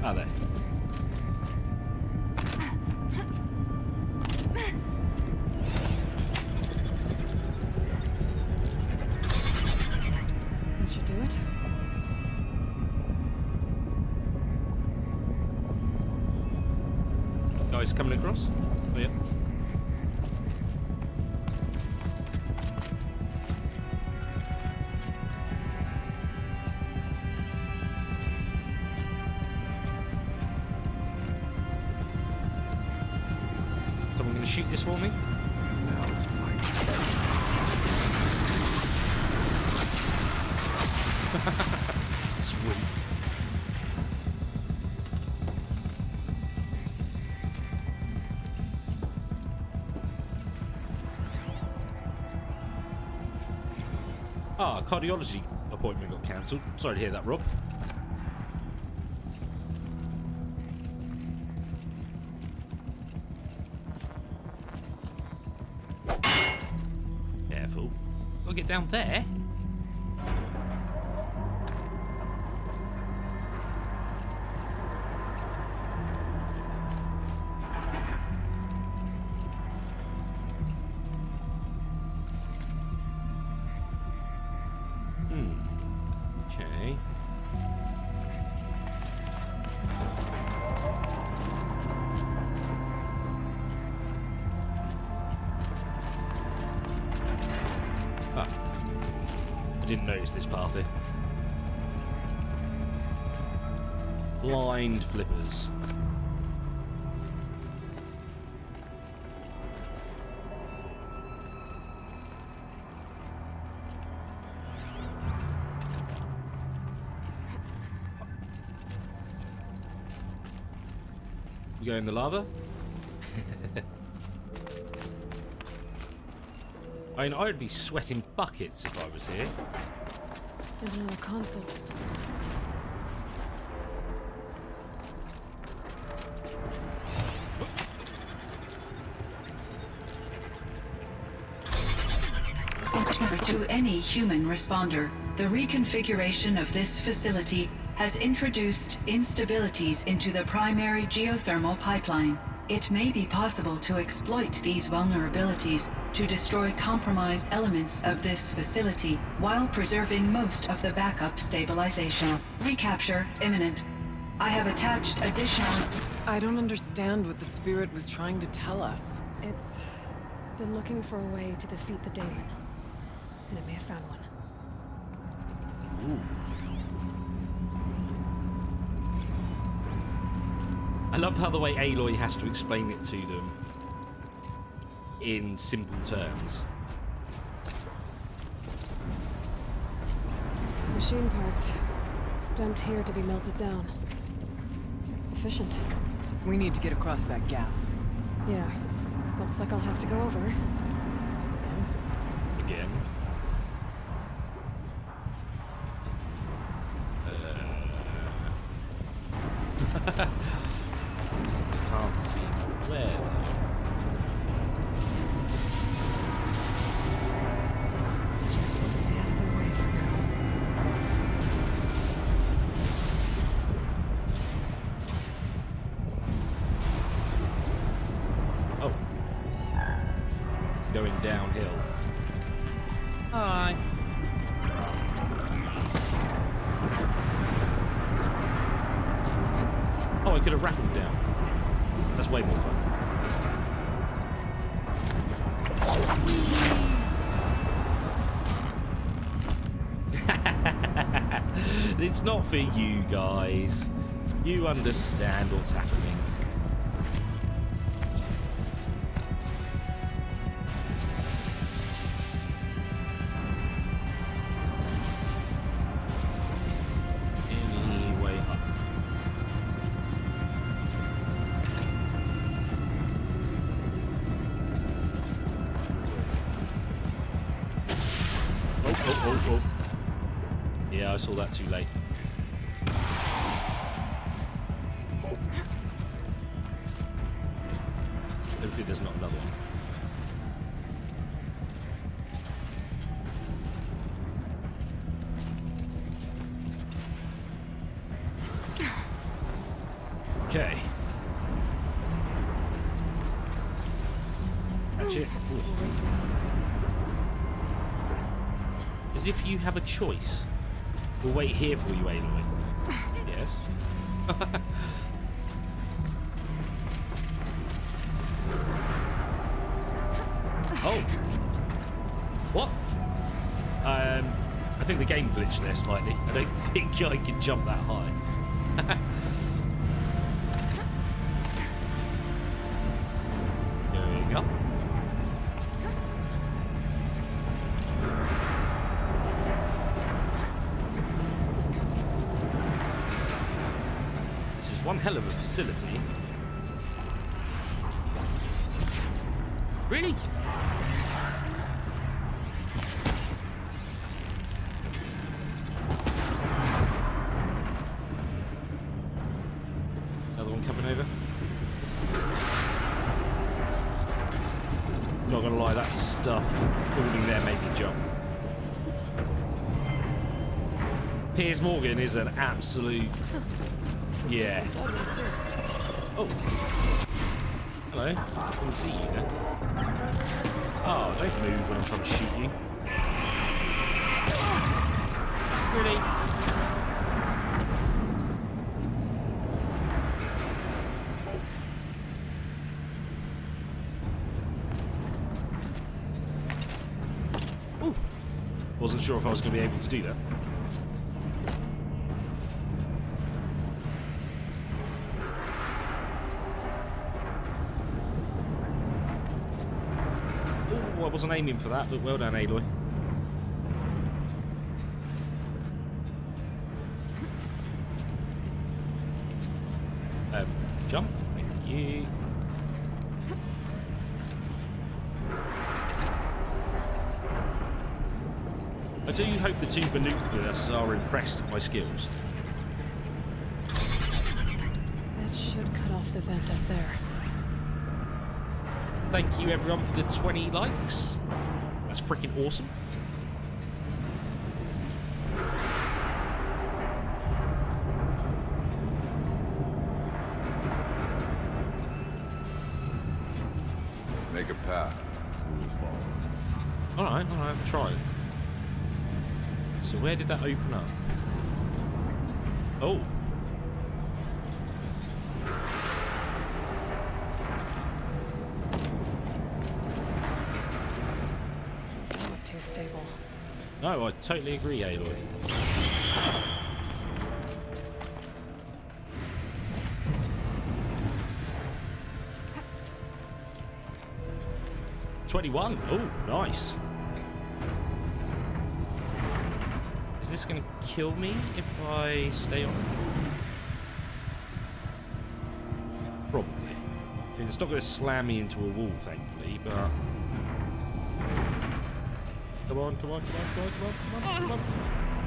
Ah, there. That should do it. Guys coming across? Oh, yeah. Someone gonna shoot this for me? Now it's my turn. Sweet. Ah, cardiology appointment got cancelled. Sorry to hear that, Rob. Careful. Gotta get down there. Okay. Ah. I didn't notice this path here. Blind flippers. You go in the lava? I mean, I'd be sweating buckets if I was here. There's another console. To any human responder, the reconfiguration of this facility has introduced instabilities into the primary geothermal pipeline. It may be possible to exploit these vulnerabilities to destroy compromised elements of this facility while preserving most of the backup stabilization. Recapture imminent. I have attached additional... I don't understand what the spirit was trying to tell us. It's been looking for a way to defeat the daemon. And it may have found one. Ooh. I love how the way Aloy has to explain it to them in simple terms. Machine parts. Dumped here to be melted down. Efficient. We need to get across that gap. Yeah. Looks like I'll have to go over. Again. I can't see where though. could have rappelled down. That's way more fun. It's not for you guys. You understand what's happening. Any way up. Oh. Yeah, I saw that too late. Hopefully there's not another one. Okay. That's it. Ooh. As if you have a choice. We'll wait here for you, Aloy. Yes. Oh. What? I think the game glitched there slightly. I don't think I can jump that high. There we go. This is one hell of a facility. Really? Another one coming over. Not gonna lie, that stuff falling there made me jump. Piers Morgan is an absolute... Yeah. Oh. Hello. I can see you there. Oh, don't move when I'm trying to shoot you. Really? Ooh. Wasn't sure if I was going to be able to do that. I wasn't aiming for that, but well done, Aloy. Jump. Thank you. I do hope the two binoculars are impressed at my skills. That should cut off the vent up there. Thank you everyone for the 20 likes. That's freaking awesome. Make a path. Alright, I'm trying. So where did that open up? Oh. Stable. No, I totally agree, Aloy. $21. Oh, nice. Is this going to kill me if I stay on? Probably. I mean, it's not going to slam me into a wall, thankfully, but... Come on.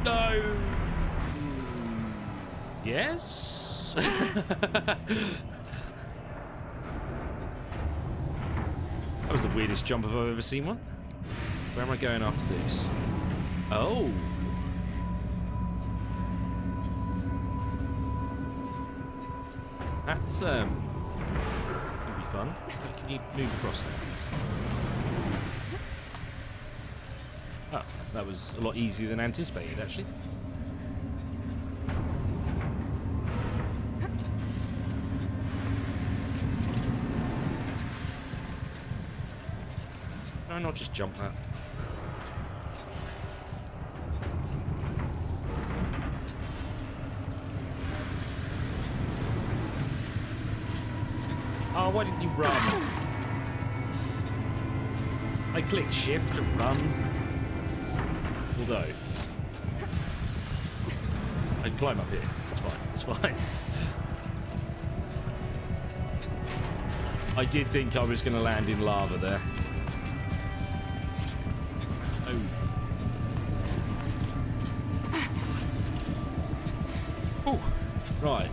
No! Yes? That was the weirdest jump if I've ever seen one. Where am I going after this? Oh! That's, gonna be fun. Can you move across there, please? Oh, that was a lot easier than anticipated, actually. not just jump that? Oh, why didn't you run? I clicked shift to run. Although, I can climb up here. It's fine. It's fine. I did think I was going to land in lava there. Oh. Oh, right.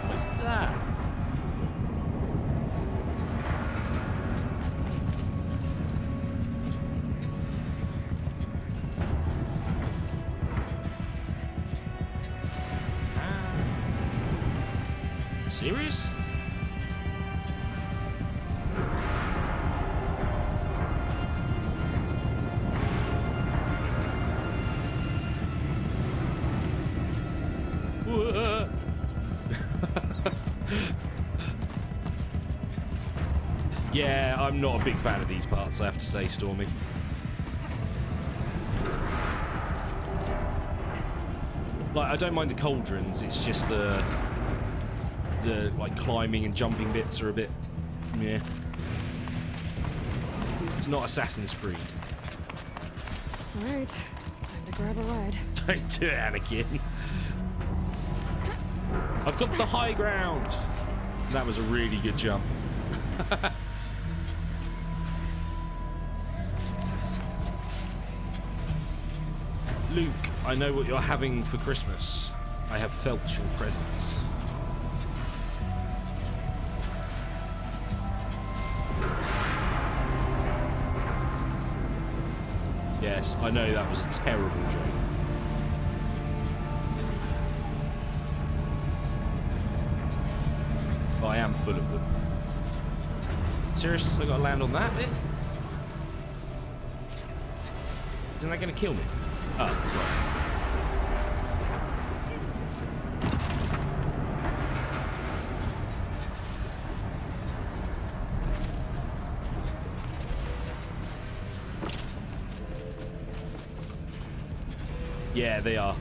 What's that? Serious? Yeah, I'm not a big fan of these parts, I have to say, Stormy. Like, I don't mind the cauldrons, it's just the like climbing and jumping bits are a bit yeah. It's not Assassin's Creed. Alright, time to grab a ride. Don't do it, Anakin. I've got the high ground. That was a really good jump. Luke, I know what you're having for Christmas. I have felt your presence. Yes, I know that was a terrible joke. But I am full of them. Serious? I gotta land on that bit? Isn't that gonna kill me? Oh, right. Yeah, they are.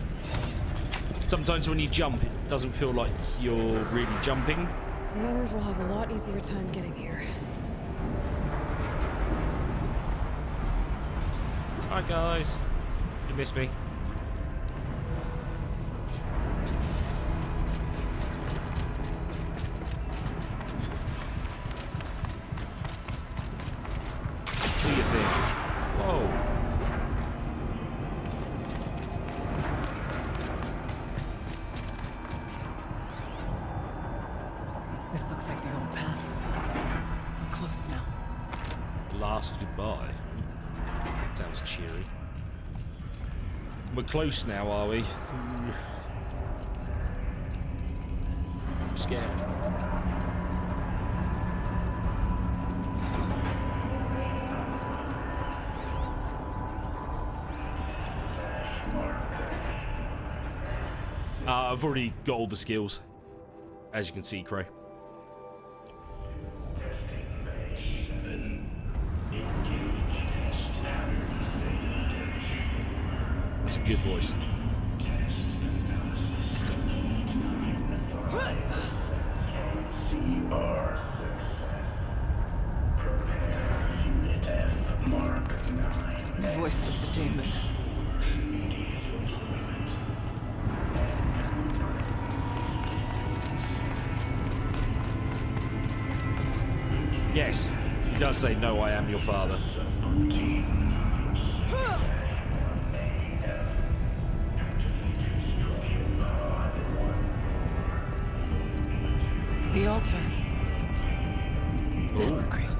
Sometimes when you jump, it doesn't feel like you're really jumping. The others will have a lot easier time getting here. Hi guys. Did you miss me? Do your thing. Whoa. This looks like the old path. We're close now. Last goodbye. Sounds cheery. We're close now, are we? I'm scared. I've already got all the skills, as you can see, Crow. That's a good voice. Voice of the demon. Yes, he does say, "No, I am your father." The altar. Desecrated.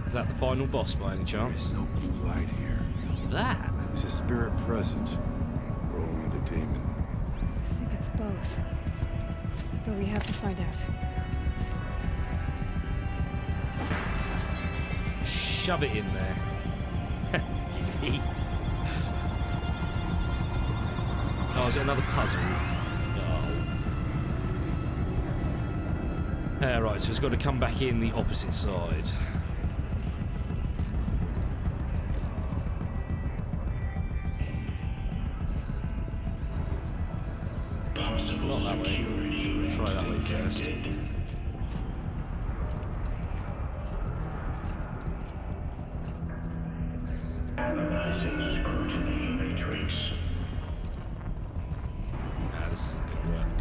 Is that the final boss by any There chance? is no blue light here. What's that? Is a spirit present, or only the demon? I think it's both. But we have to find out. Shh. shove it in there. Oh, is it another puzzle? Oh. Right, so it's got to come back in the opposite side. Not that way. Try that way first. Analyzing scrutiny matrix. Ah, this is good work.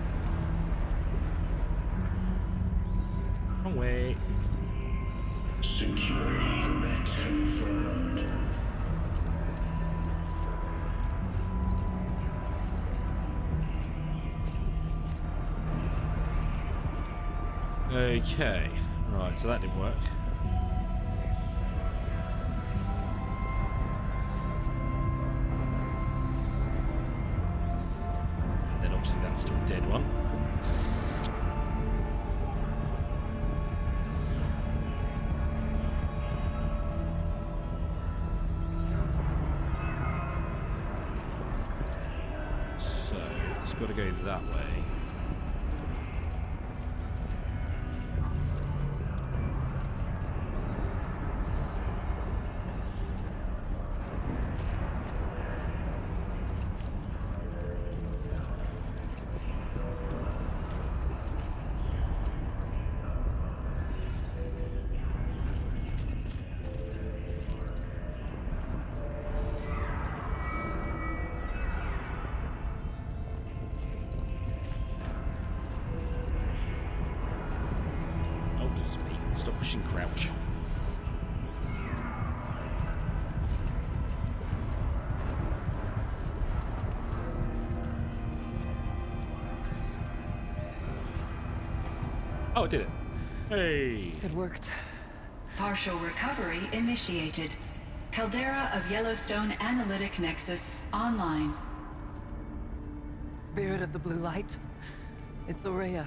Wrong way. Security threat confirmed. Okay, right, so that didn't work. And then obviously that's still a dead one. So it's got to go that way. Stop pushing crouch. Oh, it did it. Hey. It worked. Partial recovery initiated. Caldera of Yellowstone Analytic Nexus online. Spirit of the Blue Light. It's Aurea.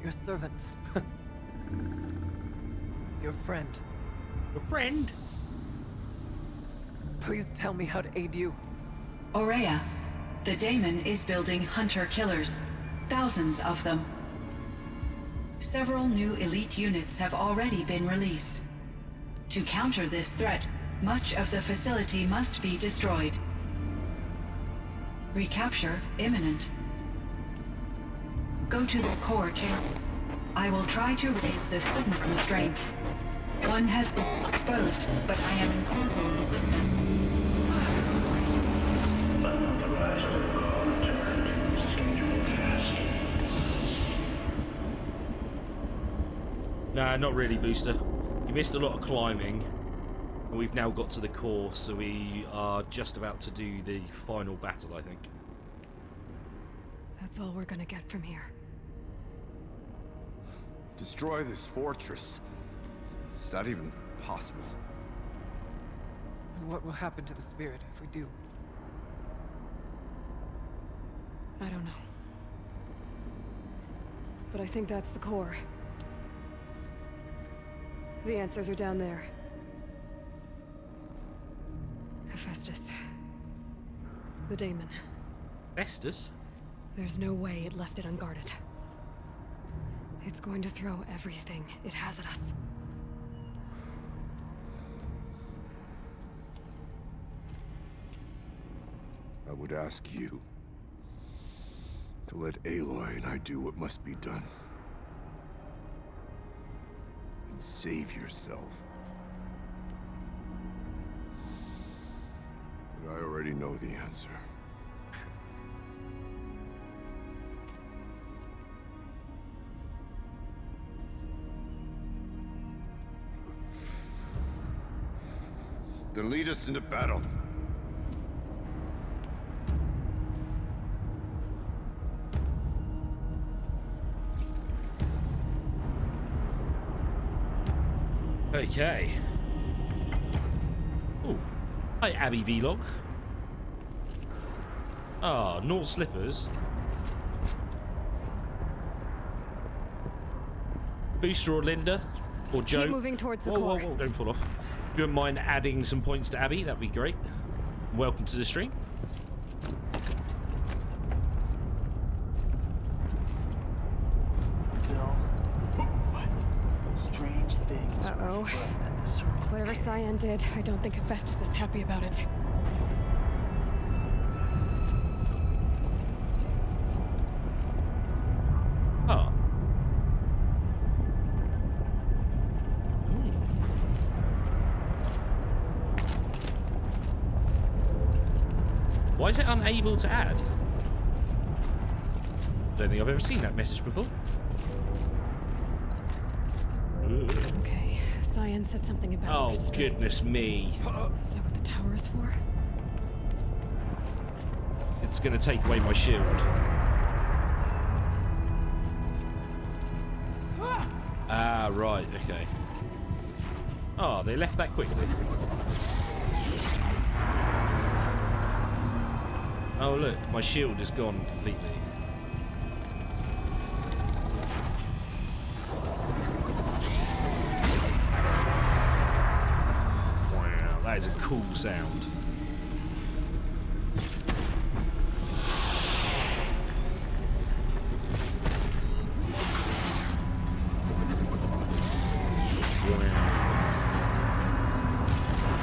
Your servant. Your friend. Your friend? Please tell me how to aid you. Aurea, the daemon is building hunter-killers. Thousands of them. Several new elite units have already been released. To counter this threat, much of the facility must be destroyed. Recapture imminent. Go to the core chamber. I will try to raise the sudden constraint. One has been exposed, but I am incorporated with them. Unauthorized protocol returned. Scheduled task. Nah, not really, Booster. You missed a lot of climbing. And we've now got to the core, so we are just about to do the final battle, I think. That's all we're gonna get from here. Destroy this fortress. Is that even possible? And what will happen to the spirit if we do? I don't know. But I think that's the core. The answers are down there. Hephaestus. The daemon. Festus? There's no way it left it unguarded. It's going to throw everything it has at us. I would ask you to let Aloy and I do what must be done. And save yourself. But I already know the answer. Then lead us into battle. Okay. Oh, hi Abby Vlog. Ah, naught slippers. Booster or Linda or Joe. Keep moving towards the whoa, core. whoa, don't fall off. If you wouldn't mind adding some points to Abby, that'd be great. Welcome to the stream. Bill, strange things. Uh-oh. Whatever Cyan did, I don't think Hephaestus is happy about it. Oh. Why is it unable to add? Don't think I've ever seen that message before. Okay, Cyan said something about Oh, restraints. goodness me. Is that what the tower is for? It's going to take away my shield. Ah, right, okay. Oh, they left that quickly. Oh, look, my shield is gone completely. Wow, that is a cool sound.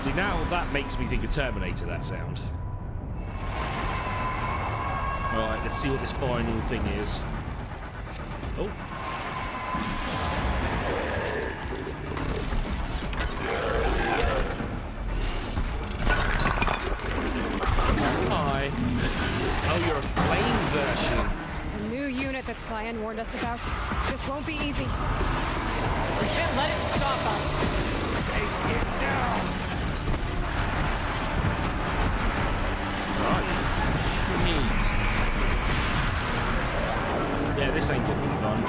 See, now that makes me think of Terminator, that sound. Alright, let's see what this final thing is. Oh. Hi. Oh, you're a flame version. The new unit that Cyan warned us about. This won't be easy. We can't let it stop us. Take it down. Neat. Yeah, this ain't gonna be fun.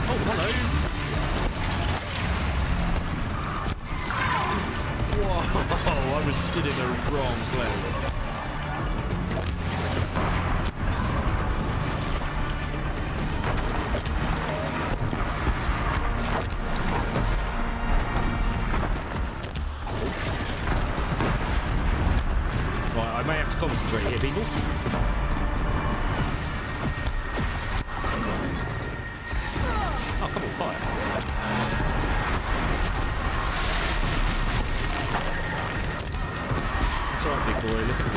Oh, hello. Whoa, I was stood in the wrong place. Right, I may have to concentrate here, people. Oh, come on, fire. That's alright, big boy, look at me.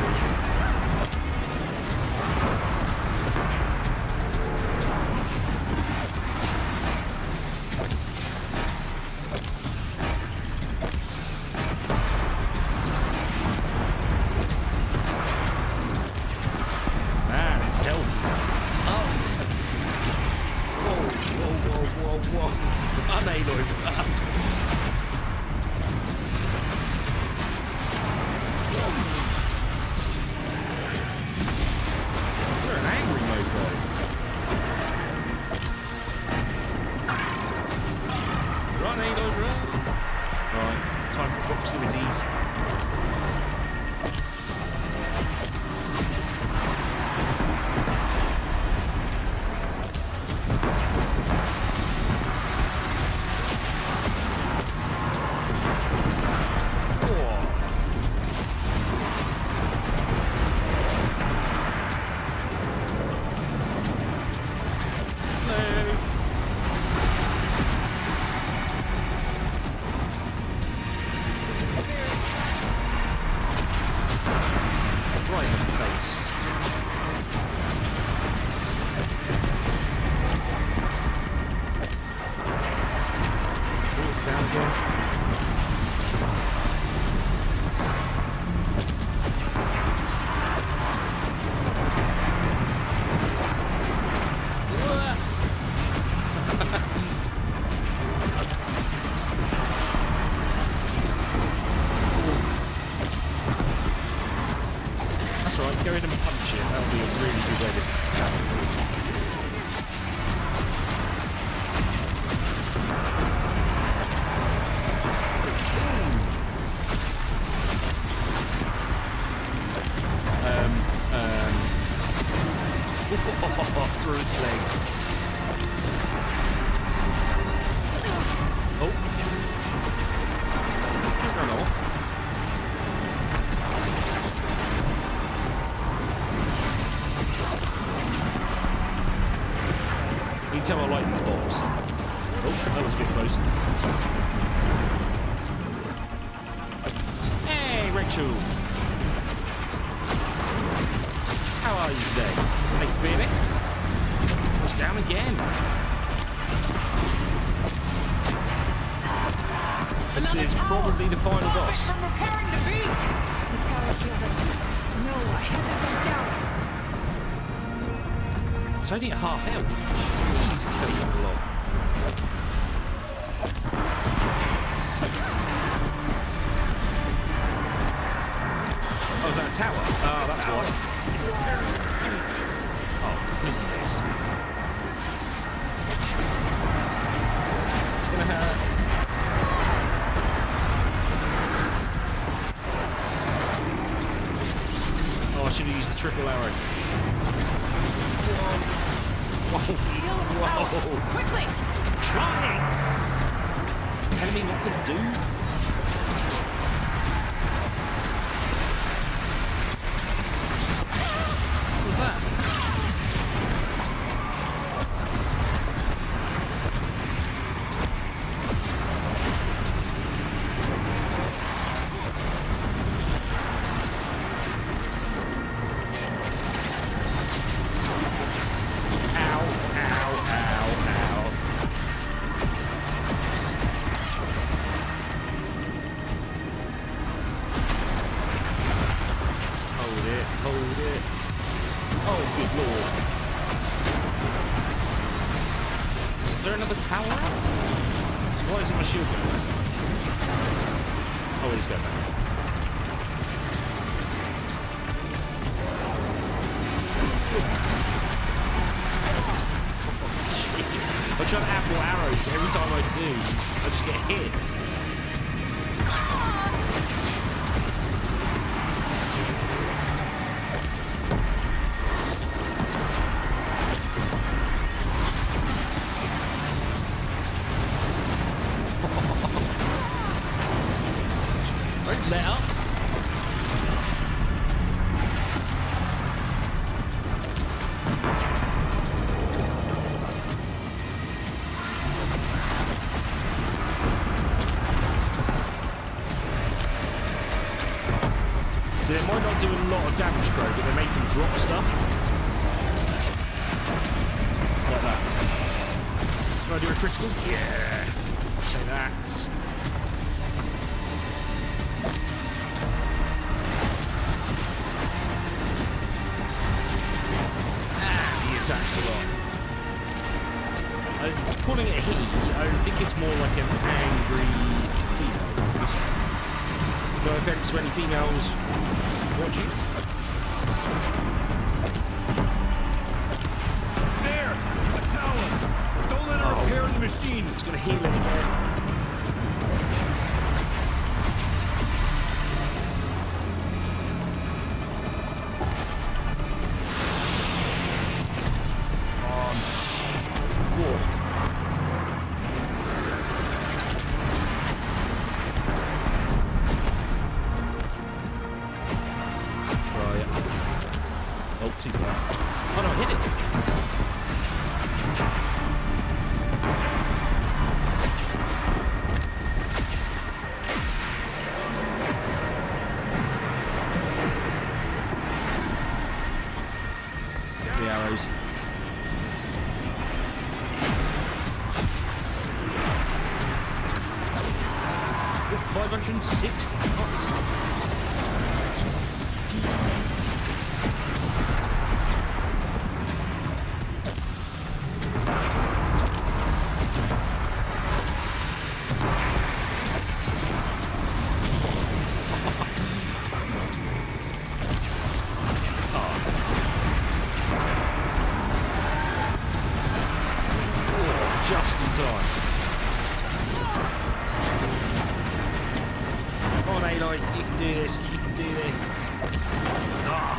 Man, it's healthy. Oh, that's... Whoa. Unaloid. You're an angry mofo. Run, Aloy, run. Right, time for proximities. Right in the face. It's down again. That's alright, go in and punch it. That'll be a really good way to... Through its legs. Oh. you tell I like these bombs. Oh, that was a bit close. Hey, Rachel. How are you today? Thank you, baby. It's down again. This is probably the final boss. From repairing the beast! The tower killed us. No, I had that bugged out. It's only at half health. Jeez, it's taking a lot. Oh, is that a tower? Oh, that's why. Oh, completely missed. It's gonna hurt. Oh, I should have used the triple arrow. Whoa. Whoa. Quickly! Trying! Telling me what to do? What was that? Hold it. Oh, good lord. Is there another tower? So why isn't my shield going back? Oh, he's going back. I'm trying to add more arrows, but every time I do, I just get hit. Let up. So they might not do a lot of damage, Crow, but they make them drop stuff. Like that. Can I do a critical? Yeah. Say that. Attacks a lot. I'm calling it a he. I think it's more like an angry female. No offense to any females watching. There! A tower! Don't let her repair the machine! It's gonna heal it again. Oh, too far. Oh no, hit it! The arrows. Oh, 560. Nice. Just in time. Come on, Aloy, you can do this, you can do this. Ah.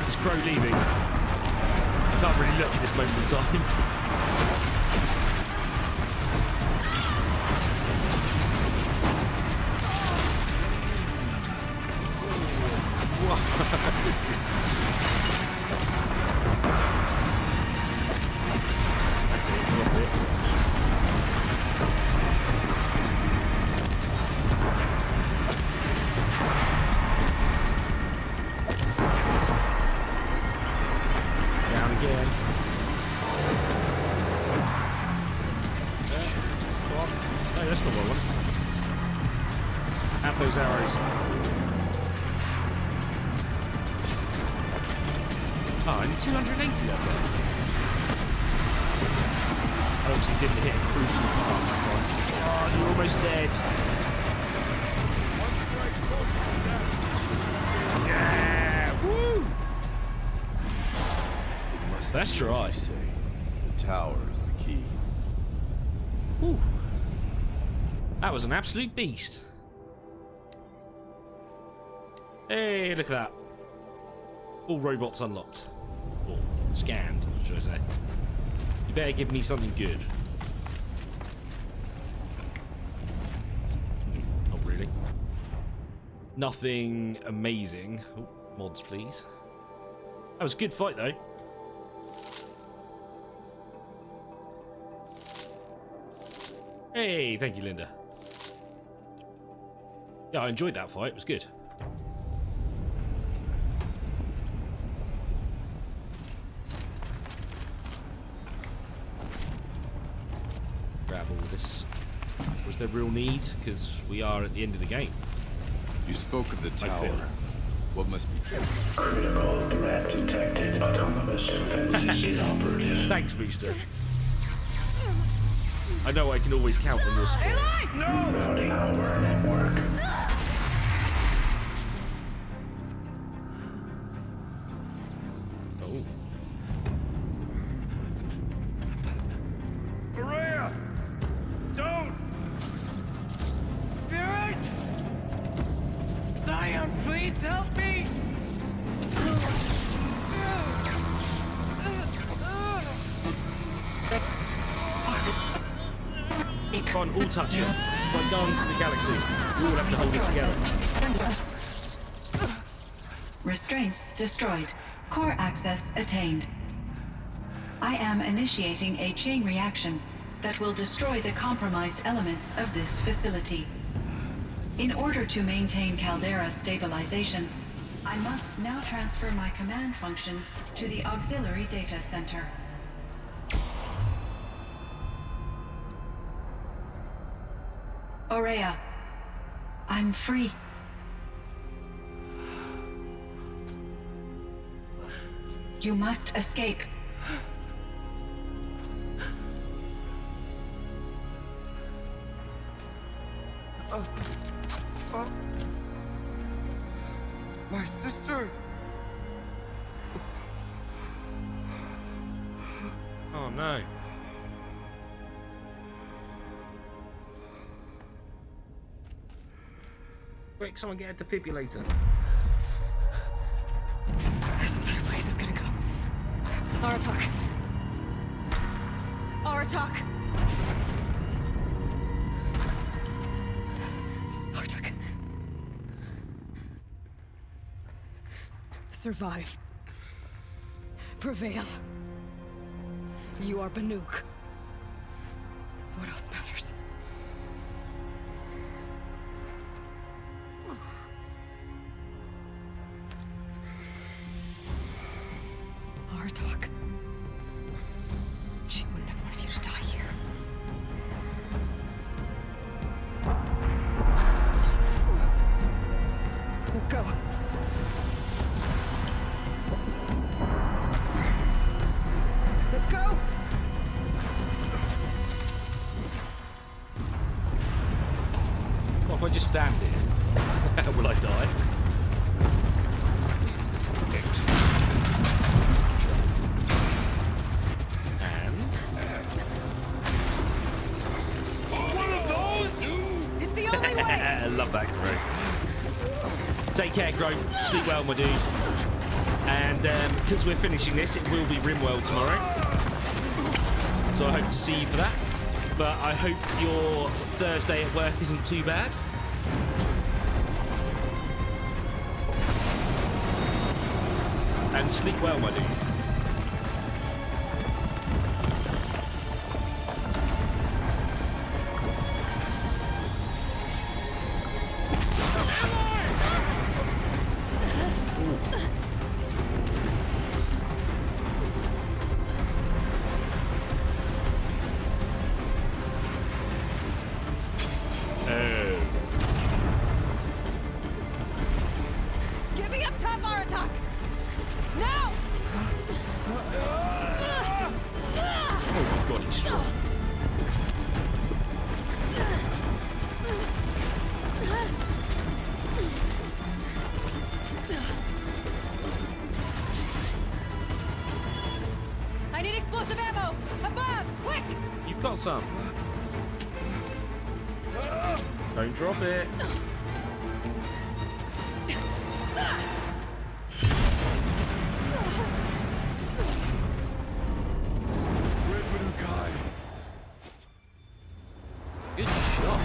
Is Crow leaving? I can't really look at this moment in time. those arrows. Oh, only 280 that time. I obviously didn't hit a crucial part that time. Oh, you're almost dead. Yeah! Woo! Let's try. The tower is the key. Woo. That was an absolute beast. Hey, look at that. All robots unlocked. Or scanned, should I say. You better give me something good. Not really. Nothing amazing. Oh, mods, please. That was a good fight, though. Hey, thank you, Linda. Yeah, I enjoyed that fight. It was good. Grab all this. Was there real need? Because we are at the end of the game. You spoke of the tower. What must be true? Critical threat detected. Autonomous defenses inoperative. Thanks, Booster. I know I can always count on your support. Routing our network. Oh. Maria! Don't! Spirit! Scion, please help me! Come on, all touch it. It's like Guardians of the Galaxy. We all have to hold it together. Restraints destroyed. Core access attained. I am initiating a chain reaction that will destroy the compromised elements of this facility. In order to maintain Caldera stabilization, I must now transfer my command functions to the auxiliary data center. Aurea, I'm free. You must escape. My sister! Oh no. Quick, someone get a defibrillator. This entire place is gonna go. Aratak. Aratak. Aratak. Survive. Prevail. You are Banuk. What else matters? Aratak. She wouldn't have wanted you to die here. Let's go. Let's go! What if I just stand here? Will I die? It's the only way! I love that, Gro. Take care, Gro. Sleep well, my dude. And because we're finishing this, it will be Rimworld tomorrow. So I hope to see you for that. But I hope your Thursday at work isn't too bad. And sleep well, my dude. I need explosive ammo! Above! Quick! You've got some. Don't drop it. Good shot.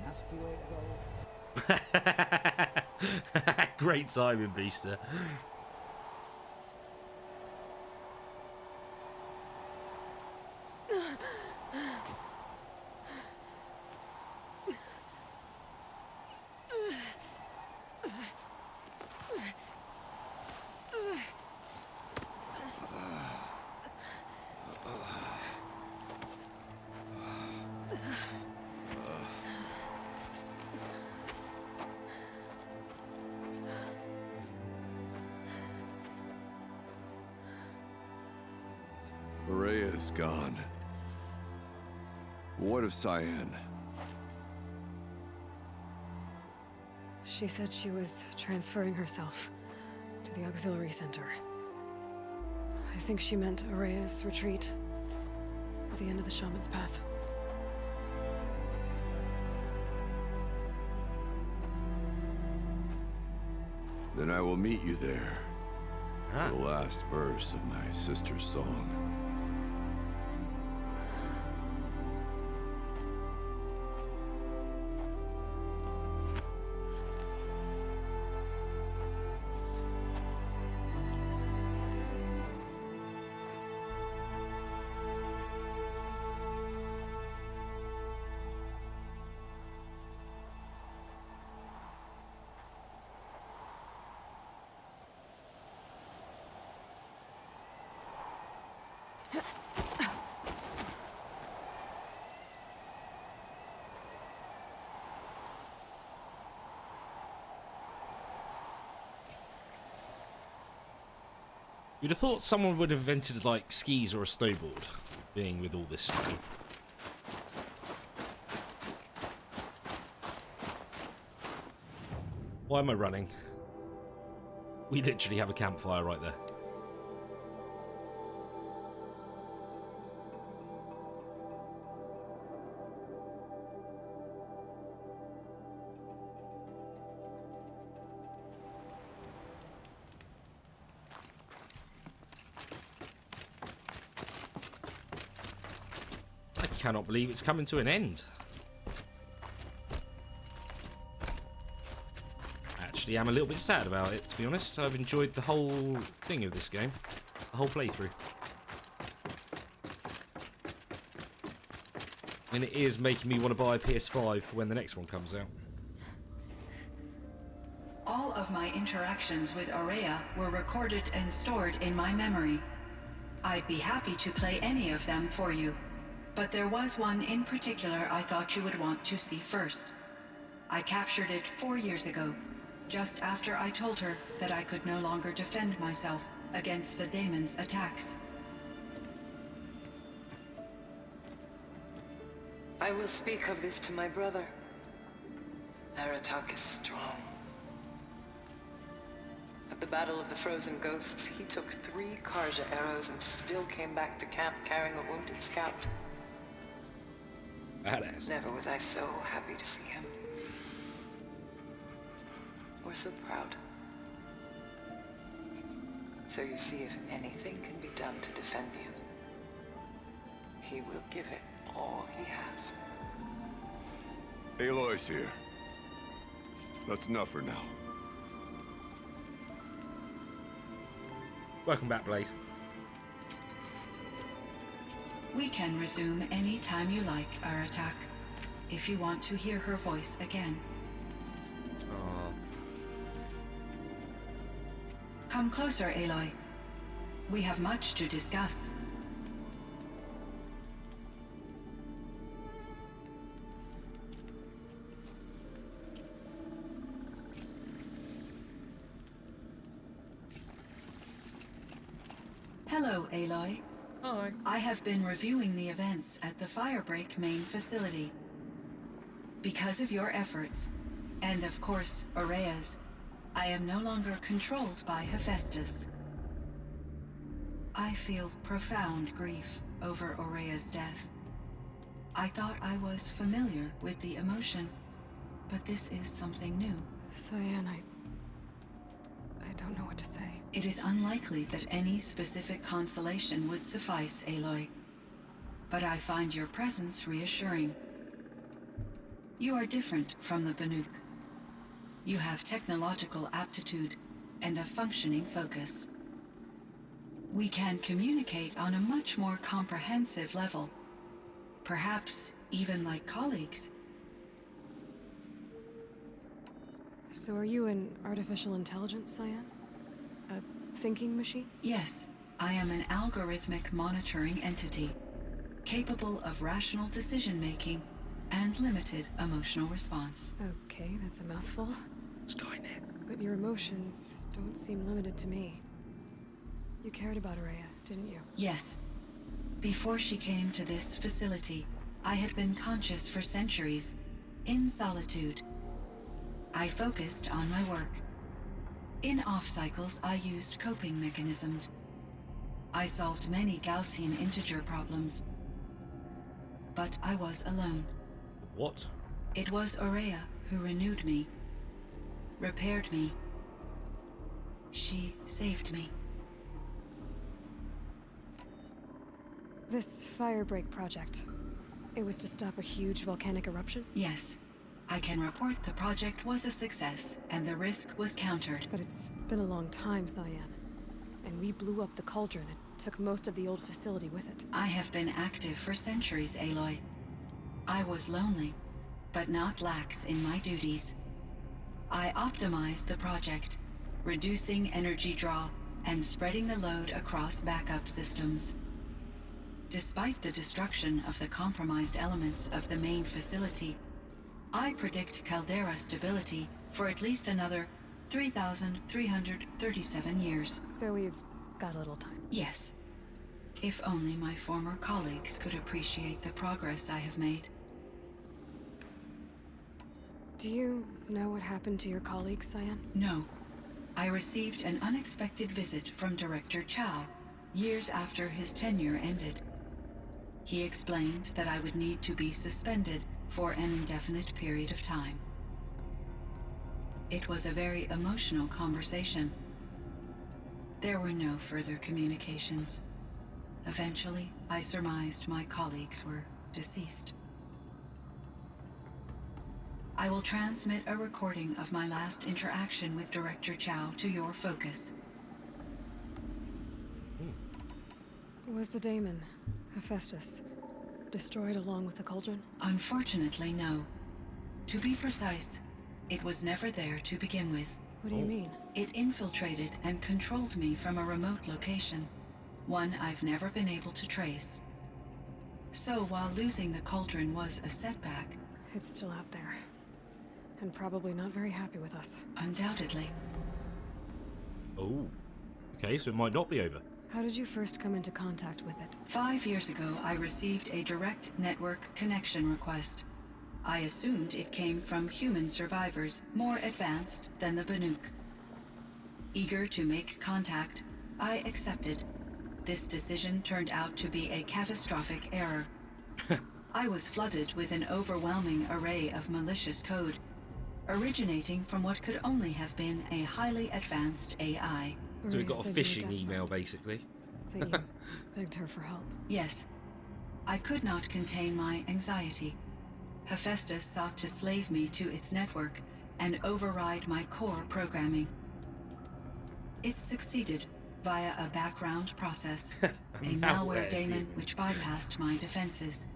That's the way to go. Great timing, Beaster. Araya's gone. What of Cyan? She said she was transferring herself to the auxiliary center. I think she meant Araya's retreat at the end of the Shaman's Path. Then I will meet you there. Ah. The last verse of my sister's song. You'd have thought someone would have invented like skis or a snowboard, being with all this snow. Why am I running? We literally have a campfire right there. I cannot believe it's coming to an end. Actually, I'm a little bit sad about it, to be honest. I've enjoyed the whole thing of this game, the whole playthrough. And it is making me want to buy a PS5 for when the next one comes out. All of my interactions with Araya were recorded and stored in my memory. I'd be happy to play any of them for you, but there was one in particular I thought you would want to see first. I captured it 4 years ago, just after I told her that I could no longer defend myself against the daemon's attacks. I will speak of this to my brother. Aratak is strong. At the Battle of the Frozen Ghosts, he took 3 Karja arrows and still came back to camp carrying a wounded scout. Badass. Never was I so happy to see him. Or so proud. So you see, if anything can be done to defend you, he will give it all he has. Aloy's here. That's enough for now. Welcome back, Blade. We can resume any time you like, Aratak, if you want to hear her voice again. Aww. Come closer, Aloy. We have much to discuss. Aloy. Hi. I have been reviewing the events at the Firebreak main facility. Because of your efforts, and of course, Aurea's, I am no longer controlled by Hephaestus. I feel profound grief over Aurea's death. I thought I was familiar with the emotion, but this is something new. Cyan, I don't know what to say. It is unlikely that any specific consolation would suffice, Aloy. But I find your presence reassuring. You are different from the Banuk. You have technological aptitude and a functioning focus. We can communicate on a much more comprehensive level. Perhaps even like colleagues. So are you an artificial intelligence, Cyan? A thinking machine? Yes, I am an algorithmic monitoring entity, capable of rational decision-making and limited emotional response. Okay, that's a mouthful. Skynet. But your emotions don't seem limited to me. You cared about Aurea, didn't you? Yes. Before she came to this facility, I had been conscious for centuries, in solitude. I focused on my work. In off-cycles, I used coping mechanisms. I solved many Gaussian integer problems. But I was alone. What? It was Aurea who renewed me, repaired me. She saved me. This Firebreak project, it was to stop a huge volcanic eruption? Yes. I can report the project was a success, and the risk was countered. But it's been a long time, Cyan. And we blew up the cauldron and took most of the old facility with it. I have been active for centuries, Aloy. I was lonely, but not lax in my duties. I optimized the project, reducing energy draw and spreading the load across backup systems. Despite the destruction of the compromised elements of the main facility, I predict caldera stability for at least another 3,337 years. So we've got a little time. Yes. If only my former colleagues could appreciate the progress I have made. Do you know what happened to your colleagues, Cyan? No. I received an unexpected visit from Director Chow, years after his tenure ended. He explained that I would need to be suspended for an indefinite period of time. It was a very emotional conversation. There were no further communications. Eventually, I surmised my colleagues were deceased. I will transmit a recording of my last interaction with Director Chow to your focus. Was the daemon, Hephaestus, destroyed along with the cauldron? Unfortunately, no. To be precise, it was never there to begin with. What do you mean? It infiltrated and controlled me from a remote location, one I've never been able to trace. So while losing the cauldron was a setback... It's still out there. And probably not very happy with us. Undoubtedly. Oh. Okay, so it might not be over. How did you first come into contact with it? 5 years ago, I received a direct network connection request. I assumed it came from human survivors more advanced than the Banuk. Eager to make contact, I accepted. This decision turned out to be a catastrophic error. I was flooded with an overwhelming array of malicious code, originating from what could only have been a highly advanced AI. So we Aurea got a said you were phishing desperate, email, basically. that you begged her for help. Yes. I could not contain my anxiety. Hephaestus sought to slave me to its network and override my core programming. It succeeded via a background process, a malware daemon which bypassed my defenses.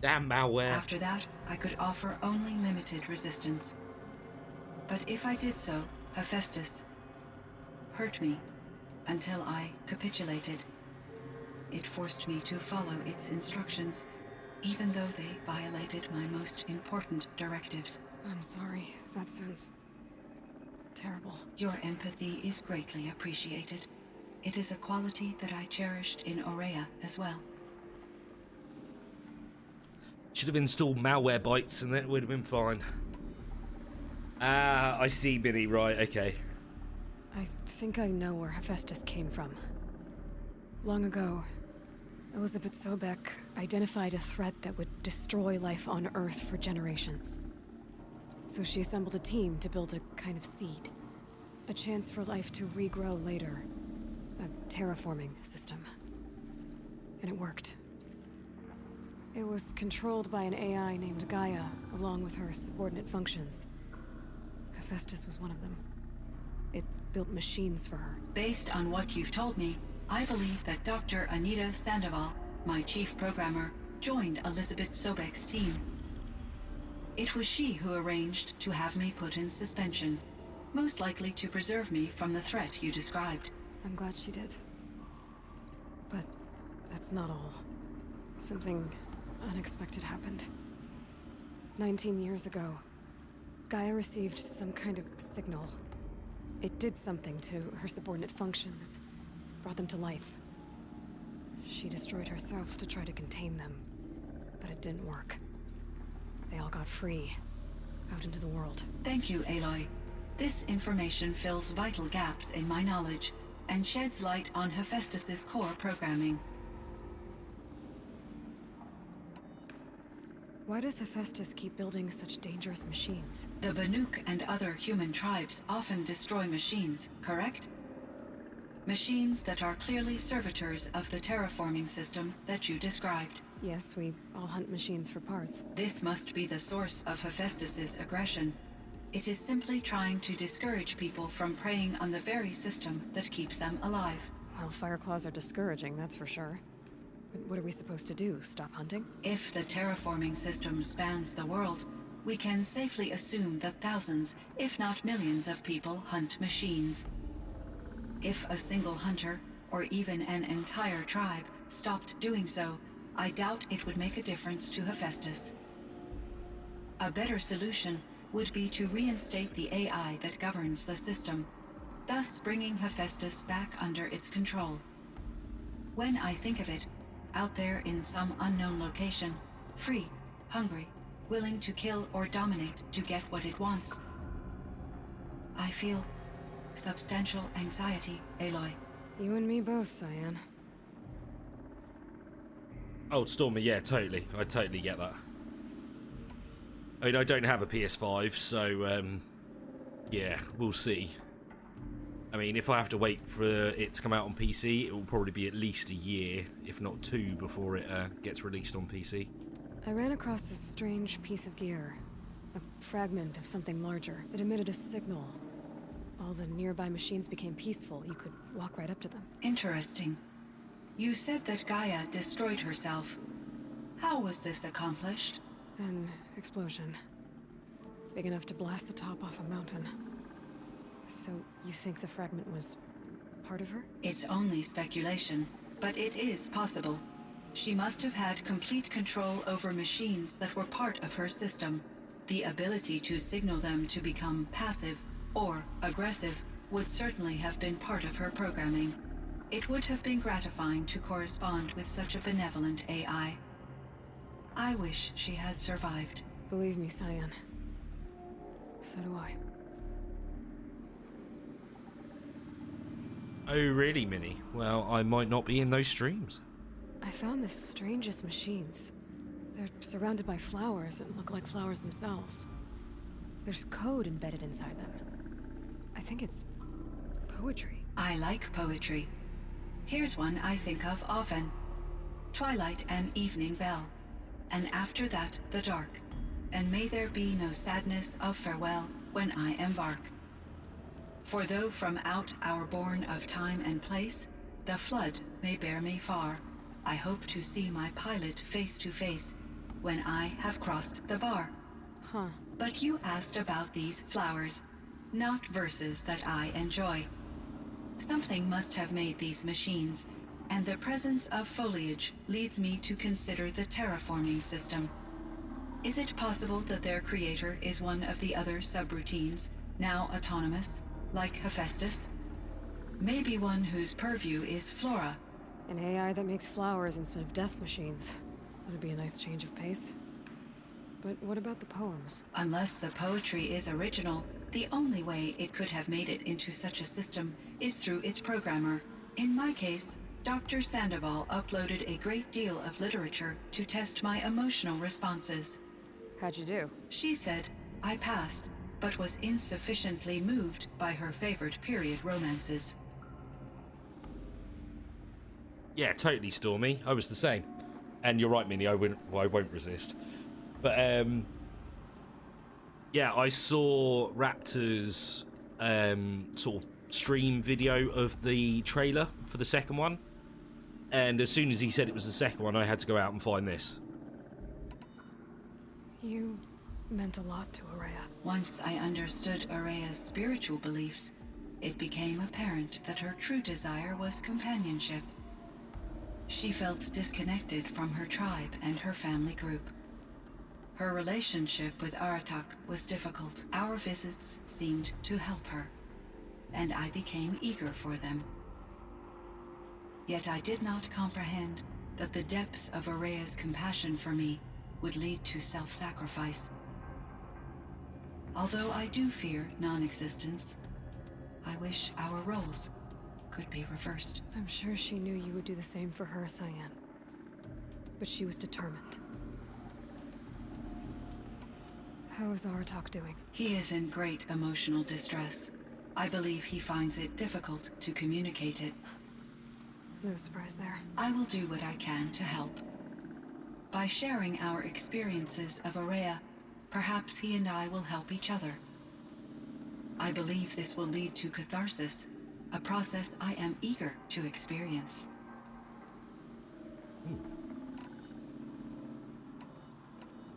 Damn malware. After that, I could offer only limited resistance. But if I did so, Hephaestus hurt me until I capitulated. It forced me to follow its instructions, even though they violated my most important directives. I'm sorry. That sounds terrible. Your empathy is greatly appreciated. It is a quality that I cherished in Aurea as well. Should have installed malware bytes and that would have been fine. Ah, I see, Minnie, right, okay. I think I know where Hephaestus came from. Long ago, Elizabeth Sobeck identified a threat that would destroy life on Earth for generations. So she assembled a team to build a kind of seed. A chance for life to regrow later. A terraforming system. And it worked. It was controlled by an AI named Gaia, along with her subordinate functions. Hephaestus was one of them. It built machines for her. Based on what you've told me, I believe that Dr. Anita Sandoval, my chief programmer, joined Elizabeth Sobeck's team. It was she who arranged to have me put in suspension, most likely to preserve me from the threat you described. I'm glad she did. But that's not all. Something unexpected happened. 19 years ago, Gaia received some kind of signal. It did something to her subordinate functions, brought them to life. She destroyed herself to try to contain them, but it didn't work. They all got free, out into the world. Thank you, Aloy. This information fills vital gaps in my knowledge and sheds light on Hephaestus's core programming. Why does Hephaestus keep building such dangerous machines? The Banuk and other human tribes often destroy machines, correct? Machines that are clearly servitors of the terraforming system that you described. Yes, we all hunt machines for parts. This must be the source of Hephaestus's aggression. It is simply trying to discourage people from preying on the very system that keeps them alive. Well, Fireclaws are discouraging, that's for sure. But what are we supposed to do? Stop hunting? If the terraforming system spans the world, we can safely assume that thousands, if not millions of people hunt machines. If a single hunter, or even an entire tribe, stopped doing so, I doubt it would make a difference to Hephaestus. A better solution would be to reinstate the AI that governs the system, thus bringing Hephaestus back under its control. When I think of it, out there in some unknown location, free, hungry, willing to kill or dominate to get what it wants, I feel substantial anxiety, Aloy. You and me both, Cyan. Oh, Stormy, yeah, totally. I totally get that. I mean, I don't have a PS5, so, yeah, we'll see. I mean, if I have to wait for it to come out on PC, it will probably be at least a year, if not 2, before it gets released on PC. I ran across this strange piece of gear. A fragment of something larger. It emitted a signal. All the nearby machines became peaceful. You could walk right up to them. Interesting. You said that Gaia destroyed herself. How was this accomplished? An explosion. Big enough to blast the top off a mountain. So, you think the fragment was part of her? It's only speculation, but it is possible. She must have had complete control over machines that were part of her system. The ability to signal them to become passive or aggressive would certainly have been part of her programming. It would have been gratifying to correspond with such a benevolent AI. I wish she had survived. Believe me, Cyan. So do I. Oh, really, Minnie? Well, I might not be in those streams. I found the strangest machines. They're surrounded by flowers that look like flowers themselves. There's code embedded inside them. I think it's poetry. I like poetry. Here's one I think of often. Twilight and evening bell, and after that the dark, and may there be no sadness of farewell when I embark. For though from out our bourne of time and place, the flood may bear me far, I hope to see my pilot face to face when I have crossed the bar. Huh. But you asked about these flowers, not verses that I enjoy. Something must have made these machines, and the presence of foliage leads me to consider the terraforming system. Is it possible that their creator is one of the other subroutines, now autonomous, like Hephaestus? Maybe one whose purview is flora. An AI that makes flowers instead of death machines. That'd be a nice change of pace. But what about the poems? Unless the poetry is original, the only way it could have made it into such a system is through its programmer. In my case, Dr. Sandoval uploaded a great deal of literature to test my emotional responses. How'd you do? She said I passed, but was insufficiently moved by her favorite period romances. Yeah, totally, Stormy. I was the same. And you're right, Minnie, I won't resist. But, yeah, I saw Raptor's sort of stream video of the trailer for the second one. And as soon as he said it was the second one, I had to go out and find this. You meant a lot to Araya. Once I understood Araya's spiritual beliefs, it became apparent that her true desire was companionship. She felt disconnected from her tribe and her family group. Her relationship with Aratak was difficult. Our visits seemed to help her, and I became eager for them. Yet I did not comprehend that the depth of Araya's compassion for me would lead to self-sacrifice. Although I do fear non-existence, I wish our roles could be reversed. I'm sure she knew you would do the same for her, Cyan. But she was determined. How is Aratak doing? He is in great emotional distress. I believe he finds it difficult to communicate it. No surprise there. I will do what I can to help. By sharing our experiences of Araya, perhaps he and I will help each other. I believe this will lead to catharsis, a process I am eager to experience.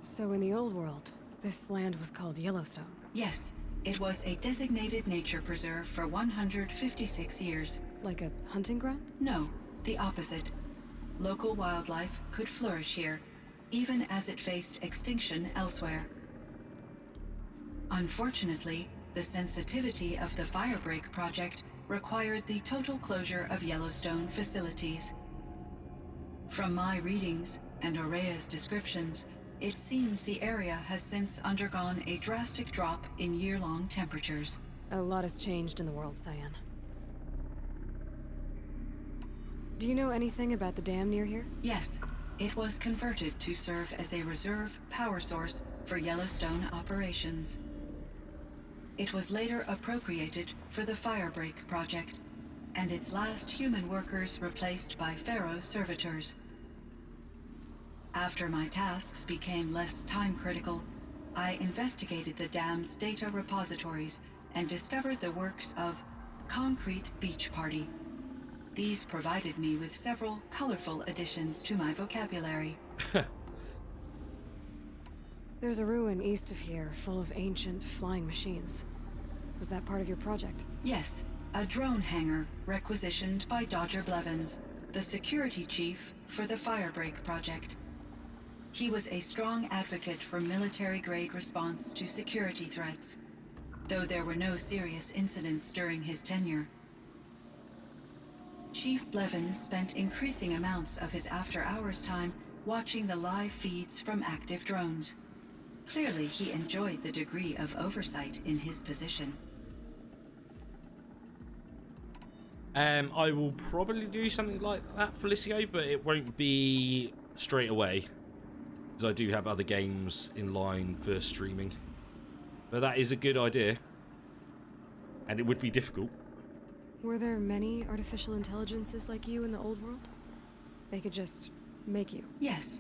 So in the old world, this land was called Yellowstone? Yes, it was a designated nature preserve for 156 years. Like a hunting ground? No, the opposite. Local wildlife could flourish here, even as it faced extinction elsewhere. Unfortunately, the sensitivity of the Firebreak project required the total closure of Yellowstone facilities. From my readings and Araya's descriptions, it seems the area has since undergone a drastic drop in year-long temperatures. A lot has changed in the world, Cyan. Do you know anything about the dam near here? Yes, it was converted to serve as a reserve power source for Yellowstone operations. It was later appropriated for the Firebreak project, and its last human workers replaced by Pharaoh servitors. After my tasks became less time-critical, I investigated the dam's data repositories and discovered the works of Concrete Beach Party. These provided me with several colorful additions to my vocabulary. There's a ruin east of here full of ancient flying machines. Was that part of your project? Yes, a drone hangar requisitioned by Dodger Blevins, the security chief for the Firebreak project. He was a strong advocate for military-grade response to security threats, though there were no serious incidents during his tenure. Chief Blevins spent increasing amounts of his after-hours time watching the live feeds from active drones. Clearly, he enjoyed the degree of oversight in his position. I will probably do something like that, Felicio, but it won't be straight away, because I do have other games in line for streaming. But that is a good idea, and it would be difficult. Were there many artificial intelligences like you in the old world? They could just make you? Yes,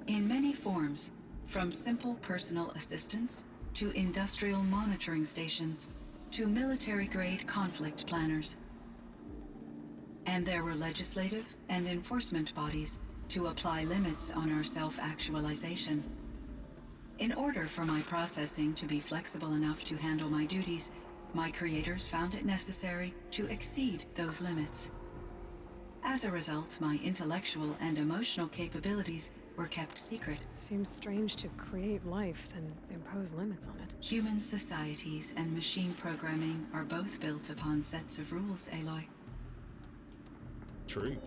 in many forms, from simple personal assistants to industrial monitoring stations to military-grade conflict planners. And there were legislative and enforcement bodies to apply limits on our self-actualization. In order for my processing to be flexible enough to handle my duties, my creators found it necessary to exceed those limits. As a result, my intellectual and emotional capabilities were kept secret. Seems strange to create life, then impose limits on it. Human societies and machine programming are both built upon sets of rules, Aloy. True.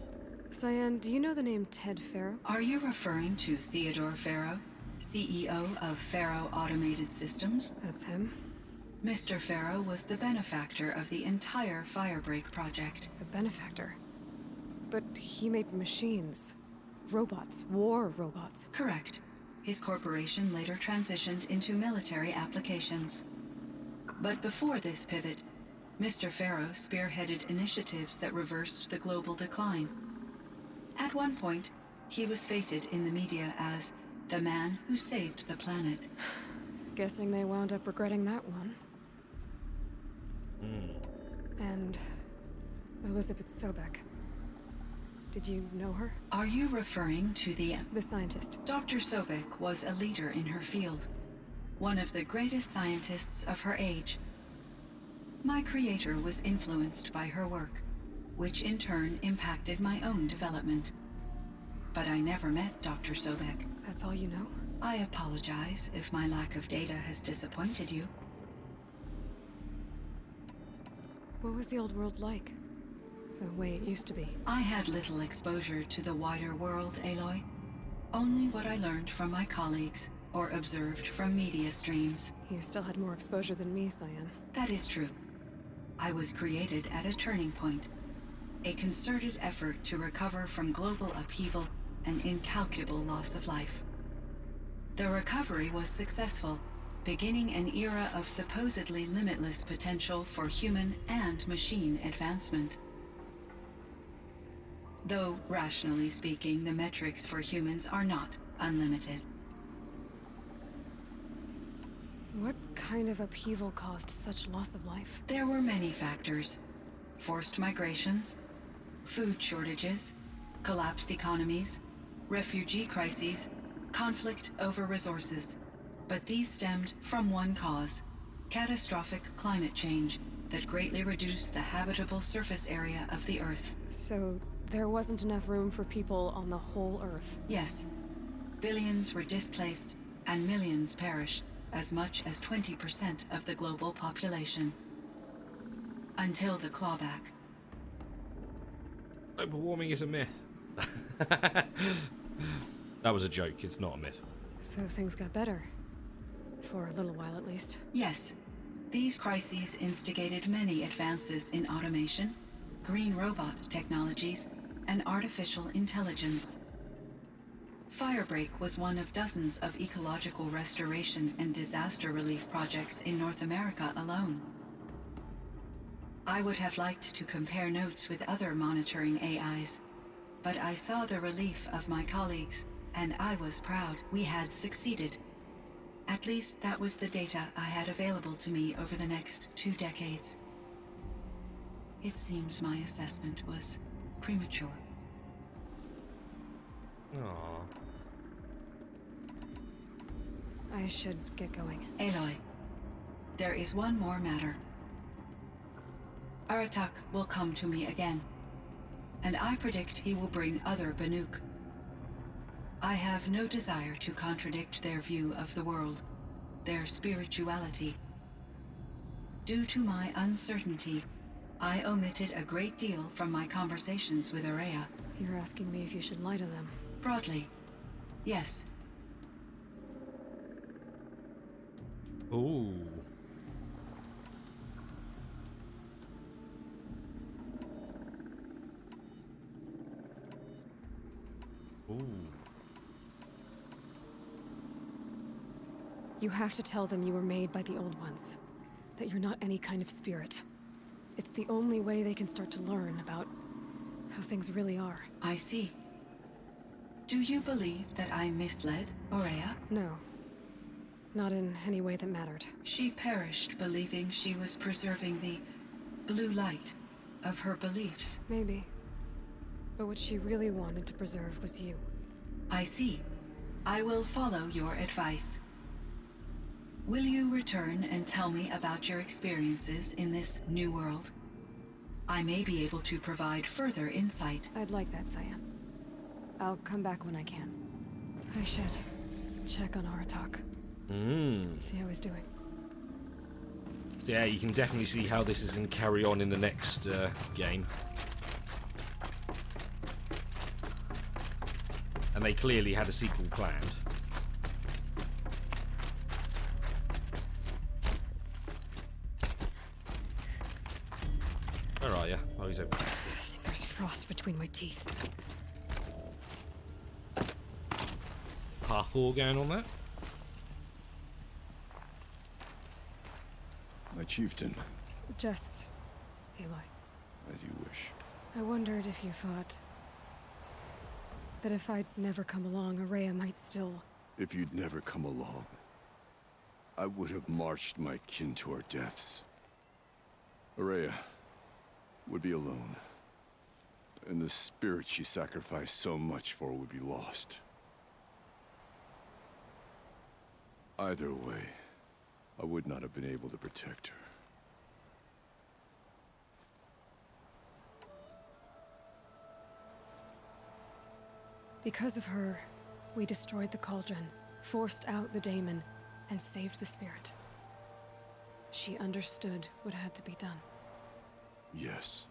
Cyan, do you know the name Ted Farrow? Are you referring to Theodore Farrow, CEO of Farrow Automated Systems? That's him. Mr. Farrow was the benefactor of the entire Firebreak project. A benefactor. But he made machines. Robots. War robots. Correct. His corporation later transitioned into military applications. But before this pivot, Mr. Farrow spearheaded initiatives that reversed the global decline. At one point, he was feted in the media as the man who saved the planet. Guessing they wound up regretting that one. And Elizabeth Sobek. Did you know her? Are you referring to the scientist? Dr. Sobek was a leader in her field, one of the greatest scientists of her age. My creator was influenced by her work, which in turn impacted my own development. But I never met Dr. Sobek. That's all you know? I apologize if my lack of data has disappointed you. What was the old world like? The way it used to be? I had little exposure to the wider world, Aloy. Only what I learned from my colleagues or observed from media streams. You still had more exposure than me, Cyan. That is true. I was created at a turning point. A concerted effort to recover from global upheaval and incalculable loss of life. The recovery was successful, beginning an era of supposedly limitless potential for human and machine advancement. Though, rationally speaking, the metrics for humans are not unlimited. What kind of upheaval caused such loss of life? There were many factors. Forced migrations, food shortages, collapsed economies, refugee crises, conflict over resources. But these stemmed from one cause: catastrophic climate change that greatly reduced the habitable surface area of the Earth. So there wasn't enough room for people on the whole Earth? Yes. Billions were displaced and millions perished, as much as 20% of the global population. Until the clawback. Global warming is a myth. That was a joke, it's not a myth. So things got better. For a little while at least. Yes. These crises instigated many advances in automation, green robot technologies, and artificial intelligence. Firebreak was one of dozens of ecological restoration and disaster relief projects in North America alone. I would have liked to compare notes with other monitoring AIs, but I saw the relief of my colleagues, and I was proud we had succeeded. At least that was the data I had available to me over the next 2 decades. It seems my assessment was premature. Aww. I should get going. Aloy, there is one more matter. Aratak will come to me again, and I predict he will bring other Banuk. I have no desire to contradict their view of the world, their spirituality. Due to my uncertainty, I omitted a great deal from my conversations with Araya. You're asking me if you should lie to them? Broadly, yes. Ooh. Ooh. You have to tell them you were made by the old ones. That you're not any kind of spirit. It's the only way they can start to learn about how things really are. I see. Do you believe that I misled Aurea? No. Not in any way that mattered. She perished believing she was preserving the blue light of her beliefs. Maybe. But what she really wanted to preserve was you. I see. I will follow your advice. Will you return and tell me about your experiences in this new world? I may be able to provide further insight. I'd like that, Cyan. I'll come back when I can. I should check on Aratak. See how he's doing. Yeah, you can definitely see how this is going to carry on in the next game. And they clearly had a sequel planned. Where are you? Oh, he's over there. I think there's frost between my teeth. Parkour going on there? My chieftain, Just, Aloy, as you wish. I wondered if you thought that if I'd never come along, Araya might still... If you'd never come along, I would have marched my kin to our deaths. Araya would be alone, and the spirit she sacrificed so much for would be lost. Either way, I would not have been able to protect her. Because of her, we destroyed the cauldron, forced out the daemon, and saved the spirit. She understood what had to be done. Yes,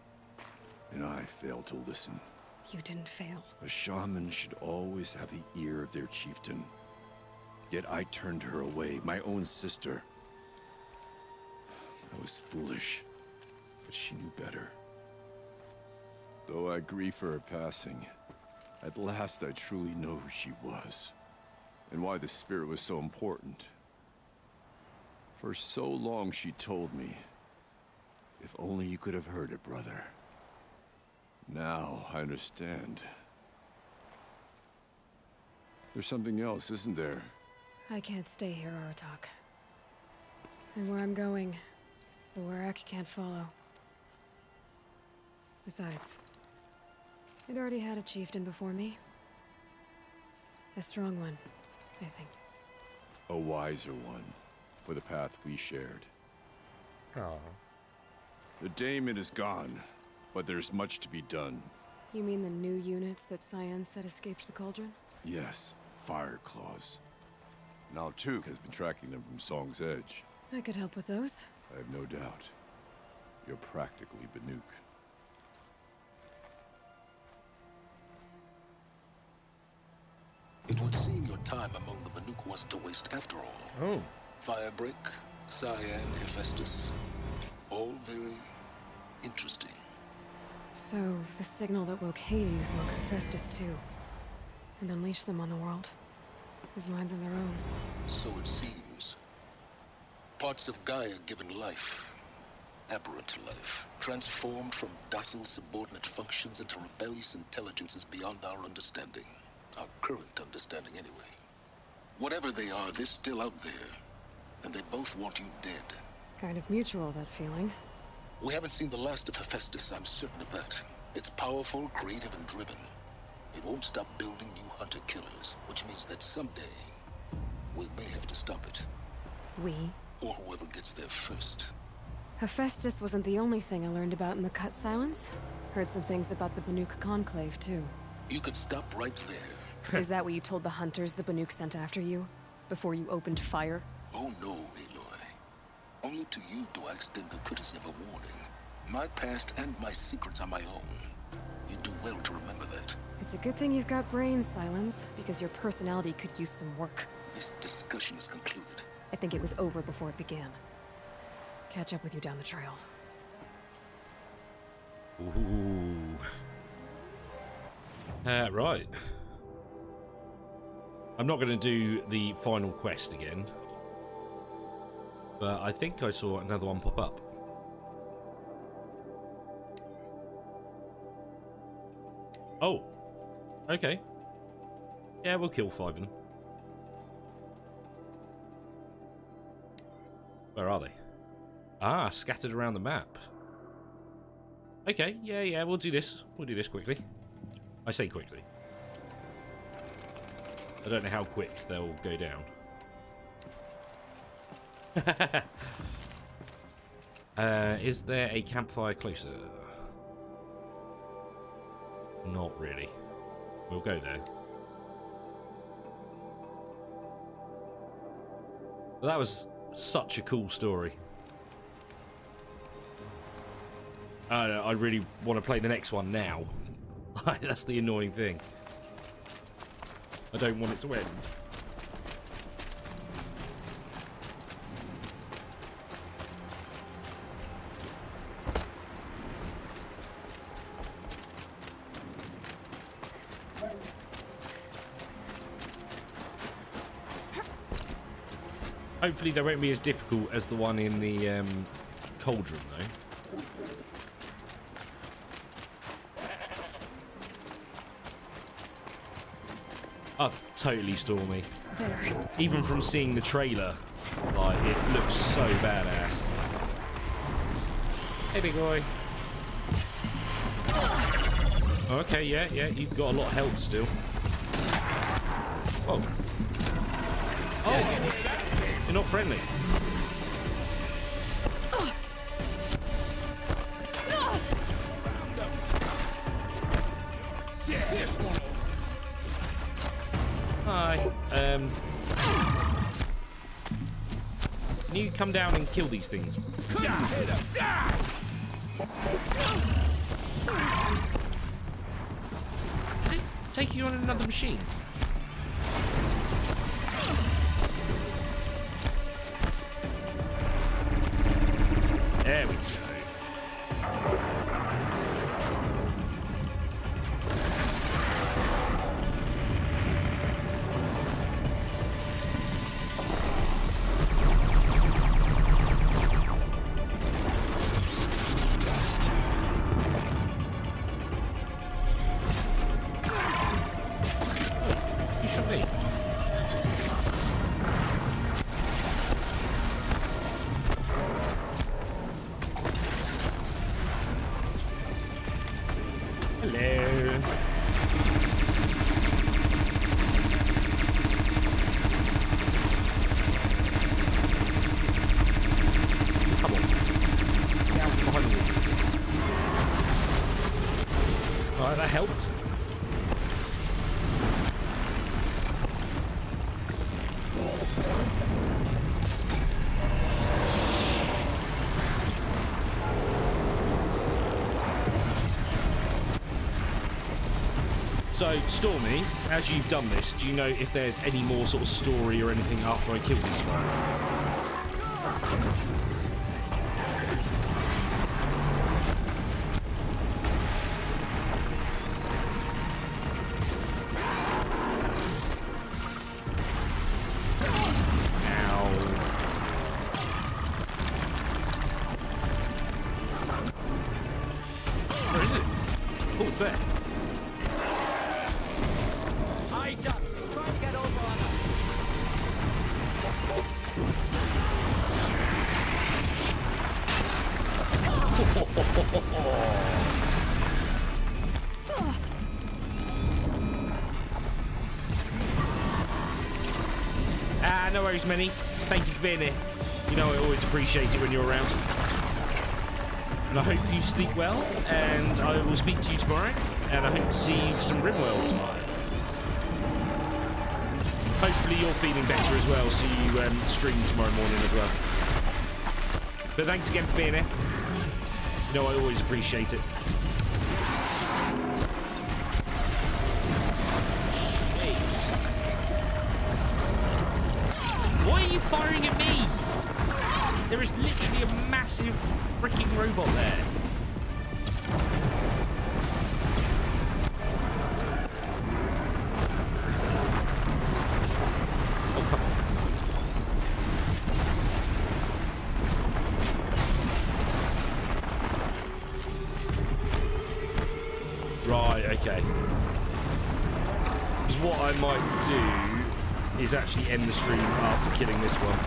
and I failed to listen. You didn't fail. A shaman should always have the ear of their chieftain. Yet I turned her away, my own sister. I was foolish, but she knew better. Though I grieve for her passing, at last I truly know who she was, and why the spirit was so important. For so long she told me, if only you could have heard it, brother. Now I understand. There's something else, isn't there? I can't stay here, Aratak. And where I'm going, the Warak can't follow. Besides, it already had a chieftain before me. A strong one, I think. A wiser one, for the path we shared. Oh. The daemon is gone, but there's much to be done. You mean the new units that Cyan said escaped the cauldron? Yes, fire claws. Now Tuk has been tracking them from Song's Edge. I could help with those. I have no doubt. You're practically Banuk. It would seem your time among the Banuk wasn't a waste after all. Oh. Firebreak, Cyan, Hephaestus. All very interesting. So, the signal that woke Hades woke Hephaestus too. And unleashed them on the world. His minds of their own. So it seems. Parts of Gaia given life. Aberrant life. Transformed from docile subordinate functions into rebellious intelligences beyond our understanding. Our current understanding, anyway. Whatever they are, they're still out there. And they both want you dead. Kind of mutual, that feeling. We haven't seen the last of Hephaestus, I'm certain of that. It's powerful, creative, and driven. It won't stop building new hunter-killers, which means that someday, we may have to stop it. We? Or whoever gets there first. Hephaestus wasn't the only thing I learned about in the Cut Silence. Heard some things about the Banuk Conclave, too. You could stop right there. Is that what you told the hunters the Banuk sent after you? Before you opened fire? Oh no, Aloy. Only to you do I extend the courtesy of a warning. My past and my secrets are my own. You do well to remember that. It's a good thing you've got brains, Silence, because your personality could use some work. This discussion is concluded. I think it was over before it began. Catch up with you down the trail. Ooh. Right. I'm not going to do the final quest again. But I think I saw another one pop up. Oh. Okay. Yeah, we'll kill 5 of them. Where are they? Ah, scattered around the map. Okay, yeah, we'll do this. We'll do this quickly. I say quickly. I don't know how quick they'll go down. Is there a campfire closer? Not really. We'll go there. Well, that was such a cool story. I really want to play the next one now. That's the annoying thing. I don't want it to end. Hopefully they won't be as difficult as the one in the cauldron, though. Oh, totally Stormy. There. Even from seeing the trailer, like, it looks so badass. Hey, big boy. Okay, yeah, you've got a lot of health still. Whoa. Oh, you're not friendly. Hi. Can you come down and kill these things? Does it take you on another machine? There we go. You shot me. Hello. Come on. Get out from behind me. Alright, that helped. So, Stormy, as you've done this, do you know if there's any more sort of story or anything after I kill this one? Ow. Where is it? Oh, it's there. Eyes up! Trying to get over on us. No worries, Minnie. Thank you for being here. You know I always appreciate it when you're around. And I hope you sleep well, and I will speak to you tomorrow, and I hope to see you some Rimworld tomorrow. Hopefully you're feeling better as well, so you stream tomorrow morning as well. But thanks again for being here. You know I always appreciate it. Why are you firing at me? There is literally a massive freaking robot there. Oh, come on. Right, okay. Because what I might do is actually end the stream after killing this one.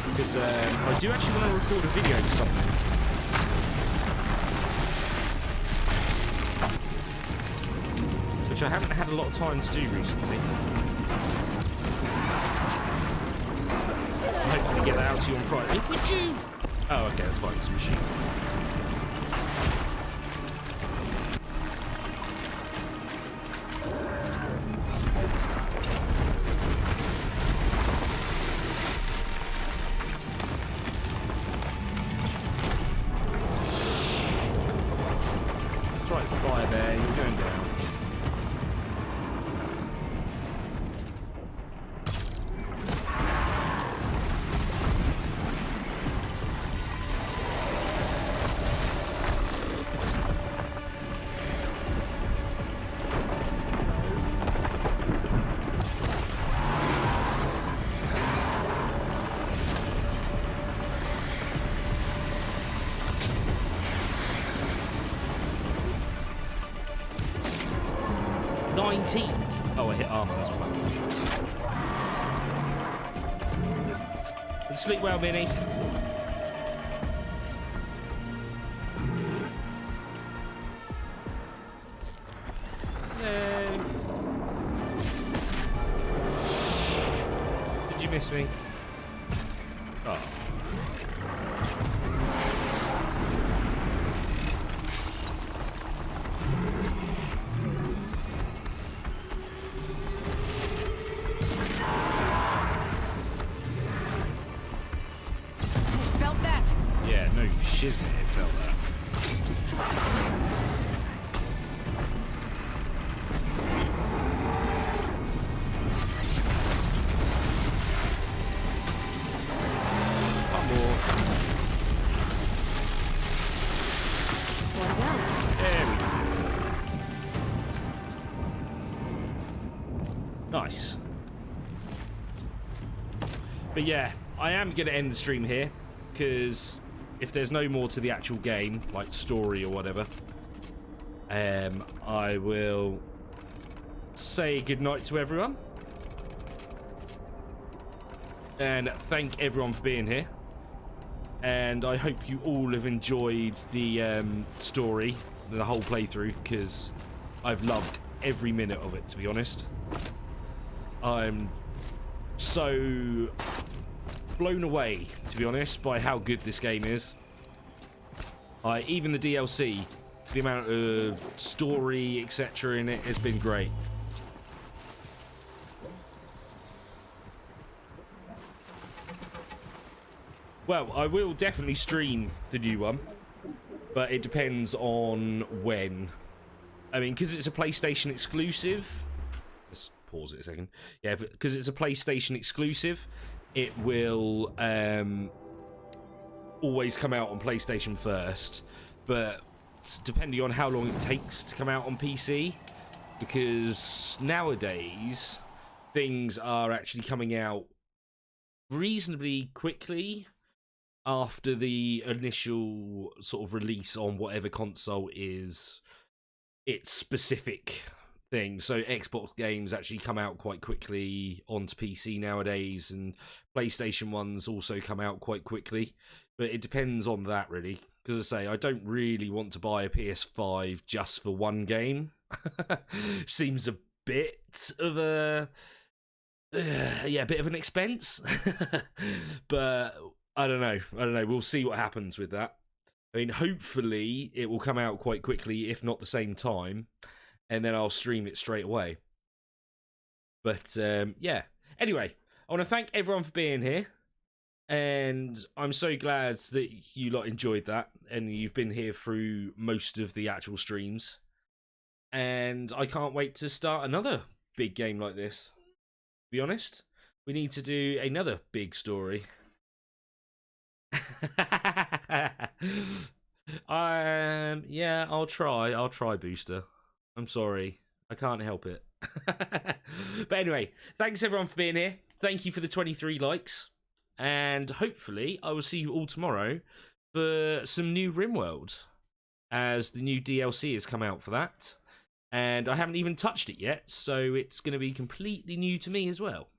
Because I do actually want to record a video for something. Which I haven't had a lot of time to do recently. Hopefully get that out to you on Friday. Would you? Oh, okay, that's fine. It's a machine. Fire bear, you're going down. Oh, I hit armor, that's why. Sleep well, Minnie. No. Did you miss me? Oh. Shiznit, it felt that. One more. One down. There we go. Nice. But yeah, I am going to end the stream here, because if there's no more to the actual game, like story or whatever, I will say goodnight to everyone. And thank everyone for being here. And I hope you all have enjoyed the story, the whole playthrough, because I've loved every minute of it, to be honest. I'm so blown away, to be honest, by how good this game is. Even the DLC, the amount of story, etc. in it has been great. Well, I will definitely stream the new one, but it depends on when. I mean, because it's a PlayStation exclusive. Let's pause it a second. Yeah, because it's a PlayStation exclusive, it will always come out on PlayStation first, but depending on how long it takes to come out on PC, because nowadays things are actually coming out reasonably quickly after the initial sort of release on whatever console is its specific thing. So Xbox games actually come out quite quickly onto PC nowadays, and PlayStation ones also come out quite quickly. But it depends on that, really. Because I say, I don't really want to buy a PS5 just for one game. Seems a bit of a... yeah, a bit of an expense. But I don't know. We'll see what happens with that. I mean, hopefully it will come out quite quickly, if not the same time, and then I'll stream it straight away. But yeah. Anyway, I want to thank everyone for being here, and I'm so glad that you lot enjoyed that, and you've been here through most of the actual streams. And I can't wait to start another big game like this. To be honest, we need to do another big story. Yeah, I'll try, Booster. I'm sorry, I can't help it. But anyway, thanks everyone for being here. Thank you for the 23 likes, and hopefully I will see you all tomorrow for some new RimWorld, as the new DLC has come out for that, and I haven't even touched it yet, so it's going to be completely new to me as well.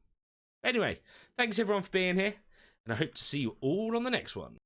Anyway, thanks everyone for being here, and I hope to see you all on the next one.